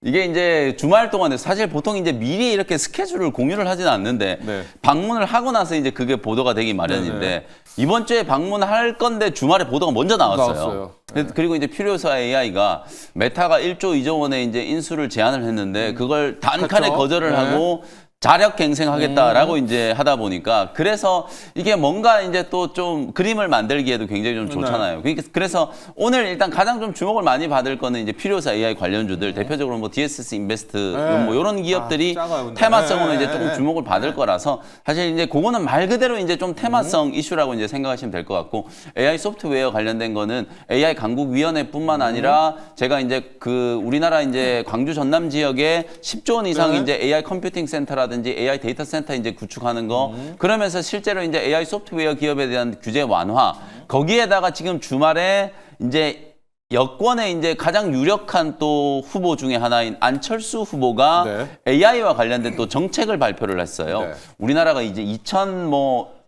이게 이제 주말 동안에 사실 보통 이제 미리 이렇게 스케줄을 공유를 하지는 않는데 네. 방문을 하고 나서 이제 그게 보도가 되기 마련인데 이번 주에 방문할 건데 주말에 보도가 먼저 나왔어요. 그리고 이제 퓨리오사 AI가 메타가 1조 2조 원의 이제 인수를 제안을 했는데 그걸 단칸에 그렇죠. 거절을 네. 하고 자력 갱생하겠다라고 이제 하다 보니까 그래서 이게 뭔가 이제 또 좀 그림을 만들기에도 굉장히 좀 좋잖아요. 그래서 오늘 일단 가장 좀 주목을 많이 받을 거는 이제 퓨리오사 AI 관련주들 대표적으로 뭐 DSS 인베스트 뭐 이런 기업들이 작아요, 근데. 테마성으로 네. 이제 조금 주목을 받을 거라서 사실 이제 그거는 말 그대로 이제 좀 테마성 이슈라고 이제 생각하시면 될 것 같고 AI 소프트웨어 관련된 거는 AI 강국위원회뿐만 아니라 제가 이제 그 우리나라 이제 광주 전남 지역에 10조 원 이상 이제 AI 컴퓨팅 센터라든지 AI 데이터 센터 이제 구축하는 거 그러면서 실제로 이제 AI 소프트웨어 기업에 대한 규제 완화 거기에다가 지금 주말에 이제 여권의 이제 가장 유력한 또 후보 중에 하나인 안철수 후보가 AI와 관련된 또 정책을 발표를 했어요. 네. 우리나라가 이제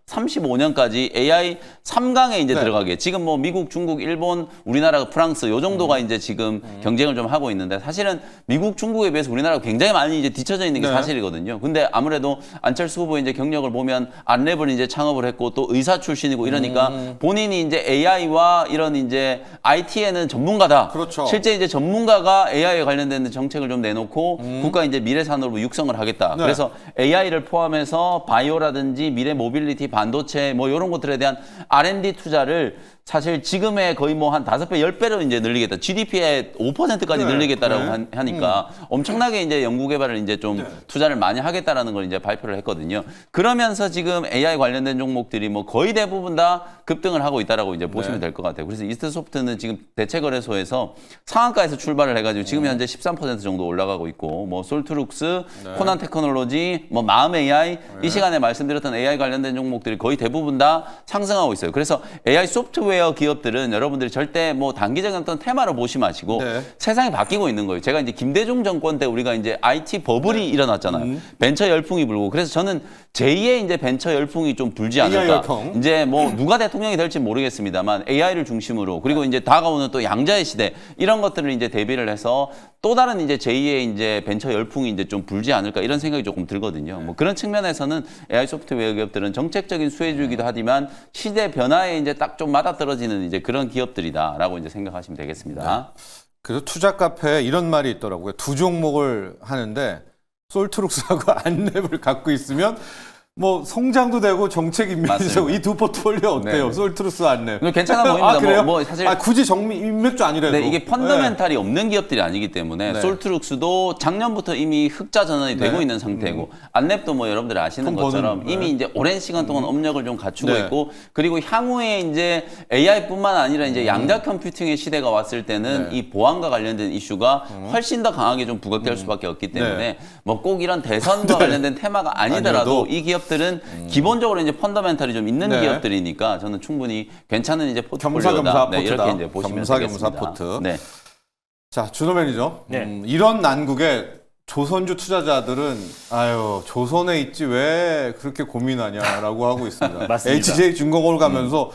35년까지 AI 3강에 이제 들어가게. 지금 뭐 미국, 중국, 일본, 우리나라, 프랑스 요 정도가 이제 지금 경쟁을 좀 하고 있는데 사실은 미국, 중국에 비해서 우리나라가 굉장히 많이 이제 뒤처져 있는 게 사실이거든요. 근데 아무래도 안철수 후보 이제 경력을 보면 안랩을 이제 창업을 했고 또 의사 출신이고 이러니까 본인이 이제 AI와 이런 이제 IT에는 전문가다. 그렇죠. 실제 이제 전문가가 AI에 관련된 정책을 좀 내놓고 국가 이제 미래 산업으로 육성을 하겠다. 네. 그래서 AI를 포함해서 바이오라든지 미래 모빌리티 반도체 뭐 이런 것들에 대한 R&D 투자를 사실 지금의 거의 뭐 한 5배, 10배로 이제 늘리겠다. GDP의 5%까지 늘리겠다라고 하니까 엄청나게 이제 연구개발을 이제 좀 투자를 많이 하겠다라는 걸 이제 발표를 했거든요. 그러면서 지금 AI 관련된 종목들이 뭐 거의 대부분 다 급등을 하고 있다라고 이제 보시면 될 것 같아요. 그래서 이스트소프트는 지금 대체거래소에서 상한가에서 출발을 해가지고 지금 현재 13% 정도 올라가고 있고 뭐 솔트룩스, 코난 테크놀로지, 뭐 마음 AI 이 시간에 말씀드렸던 AI 관련된 종목들이 거의 대부분 다 상승하고 있어요. 그래서 AI 소프트웨어 기업들은 여러분들이 절대 뭐 단기적인 어떤 테마로 보시 마시고 세상이 바뀌고 있는 거예요. 제가 이제 김대중 정권 때 우리가 이제 IT 버블이 일어났잖아요. 벤처 열풍이 불고 그래서 저는 제2의 이제 벤처 열풍이 좀 불지 않을까. 이제 뭐 누가 대통령이 될지 모르겠습니다만 AI를 중심으로 그리고 이제 다가오는 또 양자의 시대 이런 것들을 이제 대비를 해서 또 다른 이제 제2의 이제 벤처 열풍이 이제 좀 불지 않을까 이런 생각이 조금 들거든요. 뭐 그런 측면에서는 AI 소프트웨어 기업들은 정책적인 수혜주이기도 하지만 시대 변화에 이제 딱 좀 맞아떨어지는 이제 그런 기업들이다라고 이제 생각하시면 되겠습니다. 그래서 투자 카페에 이런 말이 있더라고요. 두 종목을 하는데 솔트룩스하고 안랩을 갖고 있으면 뭐 성장도 되고 정책 인맥도 되고 이 두 포트폴리오 어때요? 네. 솔트루스 안내. 괜찮아 보입니다. 그래요? 뭐 사실 굳이 인맥주 아니래도. 네, 이게 펀더멘탈이 없는 기업들이 아니기 때문에 네. 솔트룩스도 작년부터 이미 흑자 전환이 되고 있는 상태고 안랩도 뭐 여러분들 아시는 것처럼 이미 이제 오랜 시간 동안 업력을 좀 갖추고 네. 있고 그리고 향후에 이제 AI뿐만 아니라 이제 양자 컴퓨팅의 시대가 왔을 때는 이 보안과 관련된 이슈가 훨씬 더 강하게 좀 부각될 수밖에 없기 때문에 뭐 꼭 이런 대선과 관련된 테마가 아니더라도 아니어도. 이 기업들은 기본적으로 이제 펀더멘탈이 좀 있는 네. 기업들이니까 저는 충분히 괜찮은 이제 포트폴리오다. 겸사겸사 네, 포트다. 이렇게 이제 보시면 겸사겸사 되겠습니다. 포트. 네. 자, 준호 매니저. 네. 이런 난국에 조선주 투자자들은 아유 조선에 있지 왜 그렇게 고민하냐라고 하고 있습니다. 맞습니다. HJ중공업을 가면서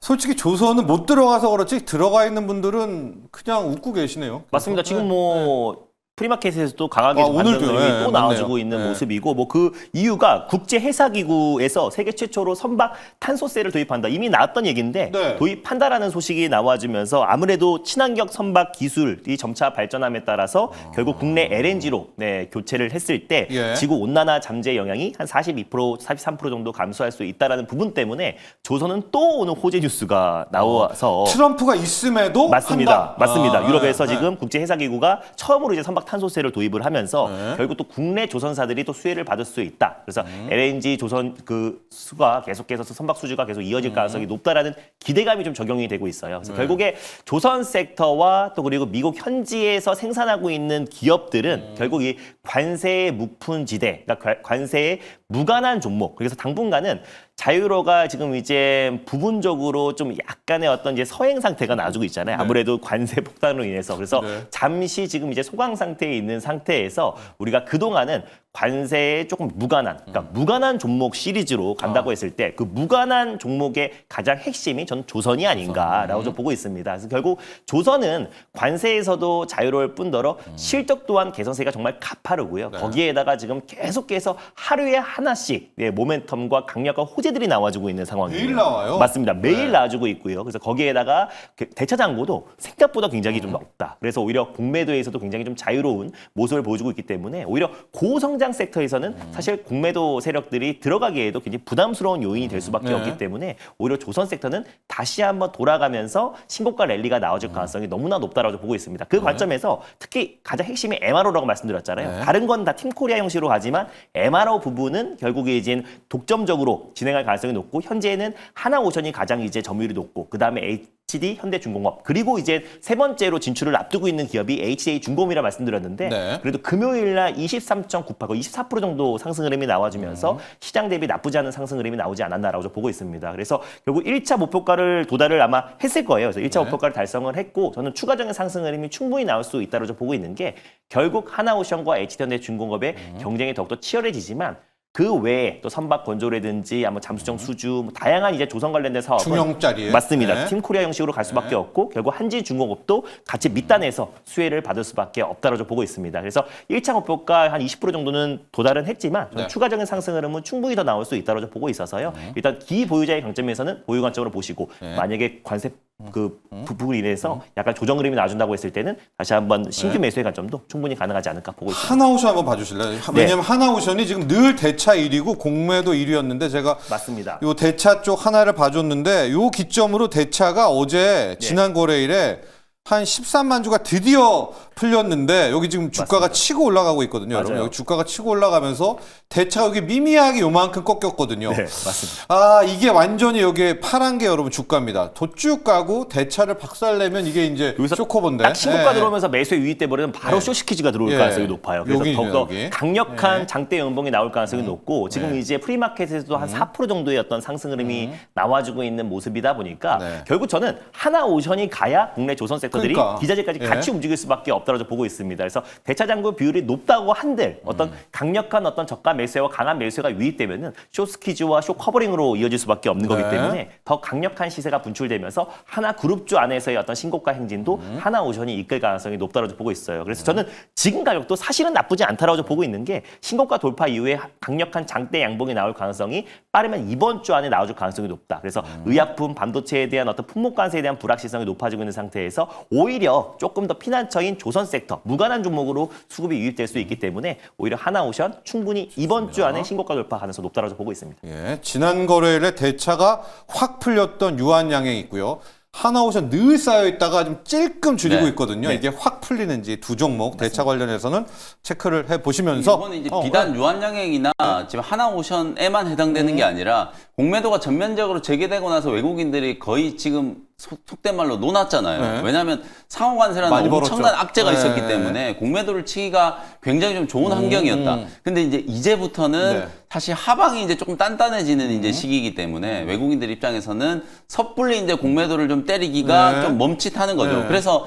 솔직히 조선은 못 들어가서 그렇지 들어가 있는 분들은 그냥 웃고 계시네요. 맞습니다. 지금 뭐 프리마켓에서도 강하게 오늘도, 반등을 네, 또 맞네요. 나와주고 있는 네. 모습이고 뭐 그 이유가 국제해사기구에서 세계 최초로 선박 탄소세를 도입한다. 이미 나왔던 얘기인데 네. 도입한다라는 소식이 나와주면서 아무래도 친환경 선박 기술이 점차 발전함에 따라서 결국 국내 LNG로 교체를 했을 때 예. 지구 온난화 잠재 영향이 한 42%, 43% 정도 감소할 수 있다라는 부분 때문에 조선은 또 오늘 호재 뉴스가 나와서 트럼프가 있음에도 맞습니다. 한다. 맞습니다. 아, 유럽에서 네. 지금 국제해사기구가 처음으로 이제 선박 탄소세를 도입을 하면서 네. 결국 또 국내 조선사들이 또 수혜를 받을 수 있다. 그래서 LNG 조선 그 수가 계속해서 선박 수주가 계속 이어질 가능성이 높다라는 기대감이 좀 적용이 되고 있어요. 그래서 결국에 조선 섹터와 또 그리고 미국 현지에서 생산하고 있는 기업들은 결국 이 관세의 무푼지대, 그러니까 관세에 무관한 종목. 그래서 당분간은 자유로가 지금 이제 부분적으로 좀 약간의 어떤 이제 서행 상태가 나아지고 있잖아요. 아무래도 관세 폭탄으로 인해서. 그래서 네. 잠시 지금 이제 소강 상태에 있는 상태에서 우리가 그동안은 관세에 조금 무관한, 그러니까 무관한 종목 시리즈로 간다고 했을 때 그 무관한 종목의 가장 핵심이 전 조선이 아닌가라고 좀 보고 있습니다. 그래서 결국 조선은 관세에서도 자유로울 뿐더러 실적 또한 개선세가 정말 가파르고요. 거기에다가 지금 계속해서 하루에 하나씩 모멘텀과 강력한 호재들이 나와주고 있는 상황이에요. 매일 나와요? 맞습니다. 매일 네. 나와주고 있고요. 그래서 거기에다가 대차 잔고도 생각보다 굉장히 좀 높다. 그래서 오히려 공매도에서도 굉장히 좀 자유로운 모습을 보여주고 있기 때문에 오히려 고성장 섹터에서는 사실 공매도 세력들이 들어가기에도 굉장히 부담스러운 요인이 될 수밖에 네. 없기 때문에 오히려 조선 섹터는 다시 한번 돌아가면서 신고가 랠리가 나와줄 가능성이 너무나 높다라고 보고 있습니다. 그 관점에서 특히 가장 핵심이 MRO라고 말씀드렸잖아요. 네. 다른 건 다 팀코리아 형식으로 가지만 MRO 부분은 결국에 이제 독점적으로 진행할 가능성이 높고 현재는 하나오션이 가장 이제 점유율이 높고 그 다음에 HD 현대중공업 그리고 이제 세 번째로 진출을 앞두고 있는 기업이 HJ중공업이라 말씀드렸는데 네. 그래도 금요일 날 23.98, 24% 정도 상승 흐름이 나와주면서 시장 대비 나쁘지 않은 상승 흐름이 나오지 않았나라고 좀 보고 있습니다. 그래서 결국 1차 목표가를 도달을 아마 했을 거예요. 그래서 1차 목표가를 달성을 했고 저는 추가적인 상승 흐름이 충분히 나올 수 있다고 좀 보고 있는 게 결국 하나오션과 HD현대중공업의 경쟁이 더욱더 치열해지지만 그 외에 또 선박 건조라든지 아마 잠수정 수주 뭐 다양한 이제 조선 관련된 사업은 중형짜리에. 맞습니다. 네. 팀코리아 형식으로 갈 수밖에 없고 결국 한지중공업도 같이 밑단에서 수혜를 받을 수밖에 없다고 보고 있습니다. 그래서 1차 목표가 한 20% 정도는 도달은 했지만 저는 네. 추가적인 상승 흐름은 충분히 더 나올 수 있다고 보고 있어서요. 일단 기보유자의 관점에서는 보유 관점으로 보시고 만약에 관세 그 부분으로 인해서 약간 조정 흐름이 나와준다고 했을 때는 다시 한번 신규 매수의 관점도 충분히 가능하지 않을까 보고 있습니다. 하나오션 한번 봐주실래요? 왜냐면 하나오션이 지금 늘 대차 1위고 공매도 1위였는데 제가 맞습니다. 요 대차 쪽 하나를 봐줬는데 요 기점으로 대차가 어제 지난 거래일에 한 13만 주가 드디어 풀렸는데 여기 지금 주가가 치고 올라가고 있거든요. 여러분 맞아요. 여기 주가가 치고 올라가면서 대차가 여기 미미하게 요만큼 꺾였거든요. 네, 맞습니다. 아 이게 완전히 여기에 파란 게 여러분 주가입니다. 덧쭉 가고 대차를 박살내면 이게 이제 여기서 쇼커본데. 딱 신고가 예. 들어오면서 매수에 유입돼 버리면 바로 쇼시키즈가 들어올 예. 가능성이 높아요. 그래서 여기죠, 더욱더 여기. 강력한 장대 연봉이 나올 가능성이 높고 지금 이제 프리마켓에서도 한 4% 정도의 어떤 상승 흐름이 나와주고 있는 모습이다 보니까 네. 결국 저는 하나오션이 가야 국내 조선 섹터들이 그러니까. 기자재까지 예. 같이 움직일 수밖에 없다고 보고 있습니다. 그래서 대차 잔고 비율이 높다고 한들 어떤 강력한 어떤 저가 매수와 강한 매수가 유입되면은 쇼스키즈와 쇼 커버링으로 이어질 수밖에 없는 거기 네. 때문에 더 강력한 시세가 분출되면서 하나 그룹주 안에서의 어떤 신고가 행진도 하나오션이 이끌 가능성이 높다고 보고 있어요. 그래서 저는 지금 가격도 사실은 나쁘지 않다라고 보고 있는 게 신고가 돌파 이후에 강력한 장대 양봉이 나올 가능성이 빠르면 이번 주 안에 나와줄 가능성이 높다. 그래서 의약품, 반도체에 대한 어떤 품목 관세에 대한 불확실성이 높아지고 있는 상태에서 오히려 조금 더 피난처인 조선 섹터, 무관한 종목으로 수급이 유입될 수 있기 때문에 오히려 하나오션 충분히 이번 주 안에 신고가 돌파 가능성 높다라고 보고 있습니다. 예, 지난 거래일에 대차가 확 풀렸던 유한양행 있고요. 하나오션 늘 쌓여 있다가 좀 찔끔 줄이고 네. 있거든요. 네. 이게 확 풀리는지 두 종목 대차 관련해서는 체크를 해 보시면서 이거는 이제 비단 유한양행이나 지금 하나오션에만 해당되는 게 아니라 공매도가 전면적으로 재개되고 나서 외국인들이 거의 지금 속된 말로 놓았잖아요. 네. 왜냐하면 상호관세라는 많이 엄청난 벌었죠. 악재가 네. 있었기 때문에 공매도를 치기가 굉장히 좀 좋은 환경이었다. 근데 이제 이제부터는 네. 사실 하방이 이제 조금 단단해지는 이제 시기이기 때문에 외국인들 입장에서는 섣불리 이제 공매도를 좀 때리기가 네. 좀 멈칫하는 거죠. 네. 그래서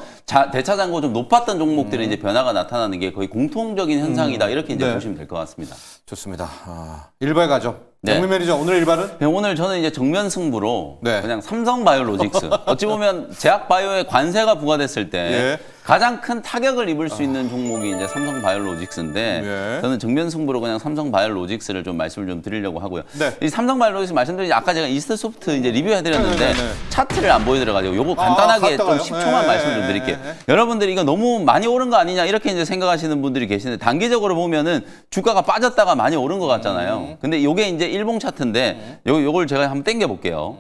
대차 잔고 좀 높았던 종목들의 이제 변화가 나타나는 게 거의 공통적인 현상이다. 이렇게 이제 네. 보시면 될 것 같습니다. 좋습니다. 일발 가죠. 네. 정민 매니저 오늘 일발은? 네, 오늘 저는 이제 정면 승부로 네. 그냥 삼성바이오로직스 어찌 보면 제약바이오에 관세가 부과됐을 때 예. 가장 큰 타격을 입을 수 있는 종목이 이제 삼성바이오로직스인데 예. 저는 정면 승부로 그냥 삼성바이오로직스를 좀 말씀을 좀 드리려고 하고요. 네. 이 삼성바이오로직스 말씀드린 아까 제가 이스트소프트 이제 리뷰해드렸는데 네, 네, 네. 차트를 안 보여드려가지고 요거 간단하게 갔다 좀 와요? 10초만 네, 말씀 좀 네, 드릴게요. 네, 네. 여러분들이 이거 너무 많이 오른 거 아니냐 이렇게 이제 생각하시는 분들이 계시는데 단기적으로 보면은 주가가 빠졌다가 많이 오른 것 같잖아요. 근데 요게 이제 일봉 차트인데 요걸 제가 한번 당겨 볼게요.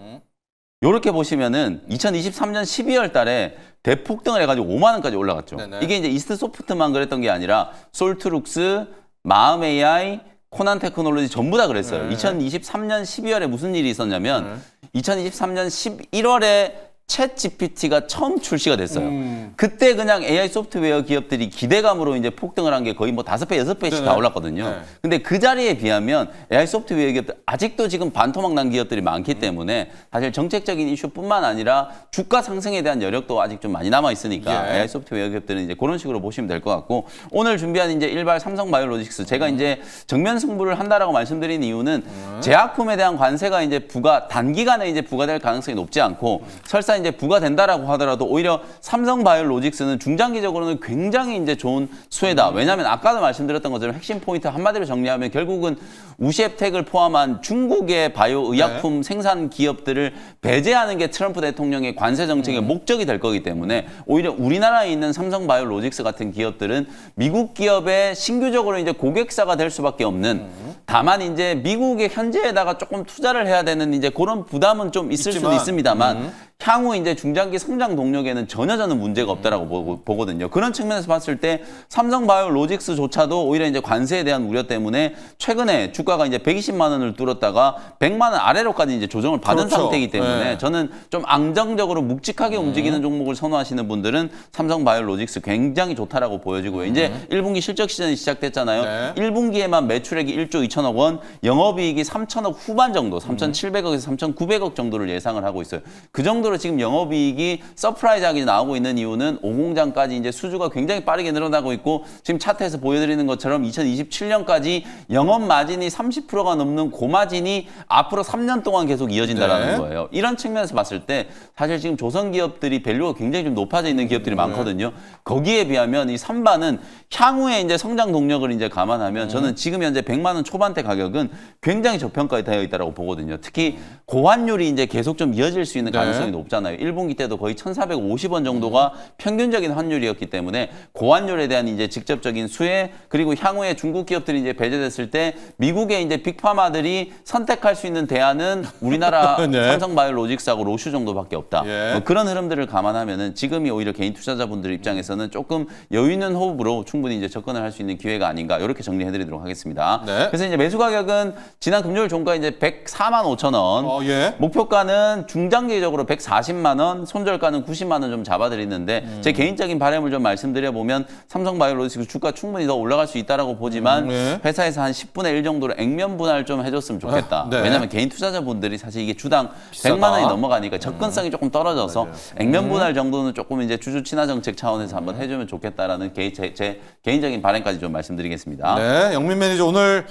요렇게 보시면은 2023년 12월 달에 대폭등을 해가지고 5만 원까지 올라갔죠. 네네. 이게 이제 이스트소프트만 그랬던 게 아니라 솔트룩스, 마음 AI, 코난 테크놀로지 전부 다 그랬어요. 네. 2023년 12월에 무슨 일이 있었냐면 2023년 11월에 챗 GPT가 처음 출시가 됐어요. 그때 그냥 AI 소프트웨어 기업들이 기대감으로 이제 폭등을 한 게 거의 뭐 5배, 6배씩 네네. 다 올랐거든요. 네. 근데 그 자리에 비하면 AI 소프트웨어 기업들 아직도 지금 반토막 난 기업들이 많기 때문에 사실 정책적인 이슈뿐만 아니라 주가 상승에 대한 여력도 아직 좀 많이 남아 있으니까 예. AI 소프트웨어 기업들은 이제 그런 식으로 보시면 될 것 같고 오늘 준비한 이제 일발 삼성바이오로직스 제가 이제 정면 승부를 한다라고 말씀드린 이유는 제약품에 대한 관세가 이제 단기간에 이제 부과될 가능성이 높지 않고 설사 이제 부과된다라고 하더라도 오히려 삼성바이오로직스는 중장기적으로는 굉장히 이제 좋은 수혜다. 왜냐하면 아까도 말씀드렸던 것처럼 핵심 포인트 한마디로 정리하면 결국은 우시앱텍을 포함한 중국의 바이오 의약품 생산 기업들을 배제하는 게 트럼프 대통령의 관세 정책의 목적이 될 거기 때문에 오히려 우리나라에 있는 삼성바이오로직스 같은 기업들은 미국 기업의 신규적으로 이제 고객사가 될 수밖에 없는 다만 이제 미국의 현지에다가 조금 투자를 해야 되는 이제 그런 부담은 좀 있을 수는 있습니다만 향후 이제 중장기 성장 동력에는 전혀 저는 문제가 없다라고 보거든요. 그런 측면에서 봤을 때 삼성바이오로직스조차도 오히려 이제 관세에 대한 우려 때문에 최근에 주가가 이제 120만 원을 뚫었다가 100만 원 아래로까지 이제 조정을 받은 그렇죠. 상태이기 때문에 네. 저는 좀 안정적으로 묵직하게 움직이는 종목을 선호하시는 분들은 삼성바이오로직스 굉장히 좋다라고 보여지고요. 이제 1분기 실적 시즌이 시작됐잖아요. 네. 1분기에만 매출액이 1조 2천억 원, 영업이익이 3천억 후반 정도, 3,700억에서 3,900억 정도를 예상을 하고 있어요. 그 정도로 지금 영업이익이 서프라이즈하게 나오고 있는 이유는 오공장까지 이제 수주가 굉장히 빠르게 늘어나고 있고 지금 차트에서 보여드리는 것처럼 2027년까지 영업 마진이 30%가 넘는 고마진이 앞으로 3년 동안 계속 이어진다라는 네. 거예요. 이런 측면에서 봤을 때 사실 지금 조선 기업들이 밸류가 굉장히 좀 높아져 있는 기업들이 많거든요. 거기에 비하면 이 삼바는 향후에 이제 성장 동력을 이제 감안하면 저는 지금 현재 100만 원 초반대 가격은 굉장히 저평가되어 있다고 보거든요. 특히 고환율이 이제 계속 좀 이어질 수 있는 가능성이 높잖아요. 1분기 때도 거의 1,450원 정도가 평균적인 환율이었기 때문에 고환율에 대한 이제 직접적인 수혜 그리고 향후에 중국 기업들이 이제 배제됐을 때 미국의 이제 빅파마들이 선택할 수 있는 대안은 우리나라 네. 삼성바이오로직스하고 로슈 정도밖에 없다. 예. 뭐 그런 흐름들을 감안하면은 지금이 오히려 개인 투자자분들 입장에서는 조금 여유 있는 호흡으로 충분히 이제 접근을 할 수 있는 기회가 아닌가 이렇게 정리해드리도록 하겠습니다. 네. 그래서 이제 매수 가격은 지난 금요일 종가 이제 104만 5천 원. 예. 목표가는 중장기적으로 140만 원, 손절가는 90만 원 좀 잡아드리는데 제 개인적인 바람을 좀 말씀드려보면 삼성바이오로직스 주가 충분히 더 올라갈 수 있다라고 보지만 네. 회사에서 한 10분의 1 정도로 액면 분할 좀 해줬으면 좋겠다. 네. 왜냐하면 개인 투자자분들이 사실 이게 주당 비싸다. 100만 원이 넘어가니까 접근성이 조금 떨어져서 액면 분할 정도는 조금 이제 주주 친화 정책 차원에서 한번 해주면 좋겠다라는 제 개인적인 바람까지 좀 말씀드리겠습니다. 네, 영민 매니저 오늘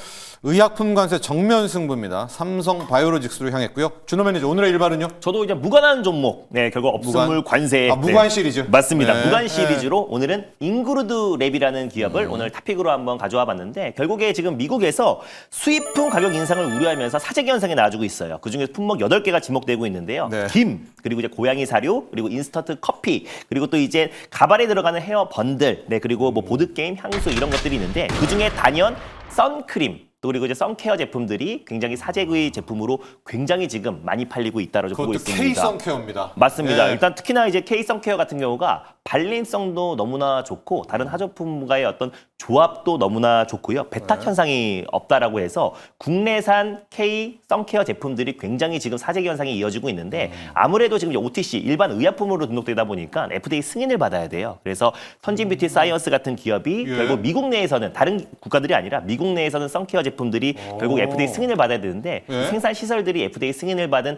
의약품 관세 정면 승부입니다. 삼성 바이오로직스로 향했고요. 준호 매니저 오늘의 일발은요? 저도 이제 무관한 종목, 네, 결국 업소물 무관? 관세. 무관 네. 시리즈. 맞습니다. 네. 무관 시리즈로 오늘은 인그루드 랩이라는 기업을 오늘 탑픽으로 한번 가져와 봤는데 결국에 지금 미국에서 수입품 가격 인상을 우려하면서 사재기 현상이 나와주고 있어요. 그중에서 품목 8개가 지목되고 있는데요. 네. 김, 그리고 이제 고양이 사료, 그리고 인스턴트 커피, 그리고 또 이제 가발에 들어가는 헤어 번들, 네, 그리고 뭐 보드게임, 향수 이런 것들이 있는데 그중에 단연 선크림, 또 그리고 이제 선케어 제품들이 굉장히 사재기 제품으로 굉장히 지금 많이 팔리고 있다고 보고 그것도 있습니다. K-선케어입니다. 맞습니다. 예. 일단 특히나 이제 K-선케어 같은 경우가 발림성도 너무나 좋고 다른 화장품과의 어떤 조합도 너무나 좋고요. 배탁 현상이 없다라고 해서 국내산 K-선케어 제품들이 굉장히 지금 사재기 현상이 이어지고 있는데 아무래도 지금 OTC 일반 의약품으로 등록되다 보니까 FDA 승인을 받아야 돼요. 그래서 선진 뷰티 사이언스 같은 기업이 예. 결국 미국 내에서는 다른 국가들이 아니라 미국 내에서는 선케어 제품들이 결국 FDA 승인을 받아야 되는데 예. 생산 시설들이 FDA 승인을 받은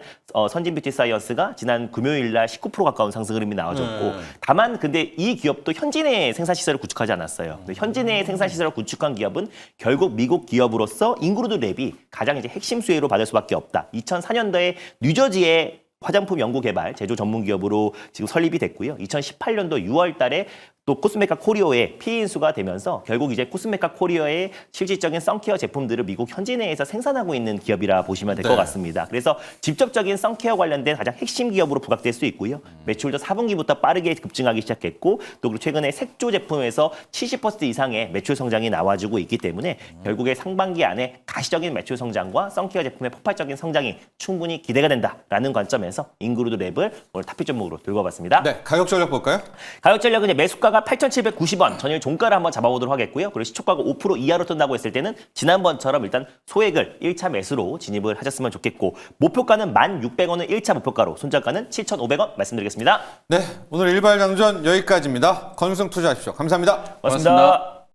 선진 뷰티 사이언스가 지난 금요일 날 19% 가까운 상승 흐름이 나와줬고 네. 다만 근데 이 기업도 현지내 생산 시설을 구축하지 않았어요. 근데 현지내 생산 시설을 구축한 기업은 결국 미국 기업으로서 인그루드 랩이 가장 이제 핵심 수혜로 받을 수밖에 없다. 2004년도에 뉴저지의 화장품 연구 개발 제조 전문 기업으로 지금 설립이 됐고요. 2018년도 6월 달에 또 코스메카 코리어의 피해인수가 되면서 결국 이제 코스메카 코리어의 실질적인 선케어 제품들을 미국 현지 내에서 생산하고 있는 기업이라 보시면 될 것 네. 같습니다. 그래서 직접적인 선케어 관련된 가장 핵심 기업으로 부각될 수 있고요. 매출도 4분기부터 빠르게 급증하기 시작했고 또 그리고 최근에 색조 제품에서 70% 이상의 매출 성장이 나와주고 있기 때문에 결국에 상반기 안에 가시적인 매출 성장과 선케어 제품의 폭발적인 성장이 충분히 기대가 된다라는 관점에서 인그루드 랩을 오늘 탑픽 종목으로 들고 와봤습니다. 네, 가격 전략 볼까요? 가격 전략은 이제 매수가가 8,790원, 전일 종가를 한번 잡아보도록 하겠고요. 그리고 시초가가 5% 이하로 뜬다고 했을 때는 지난번처럼 일단 소액을 1차 매수로 진입을 하셨으면 좋겠고 목표가는 1,600원을 1차 목표가로, 손절가는 7,500원 말씀드리겠습니다. 네, 오늘 일발 장전 여기까지입니다. 건승 투자하십시오. 감사합니다. 고맙습니다.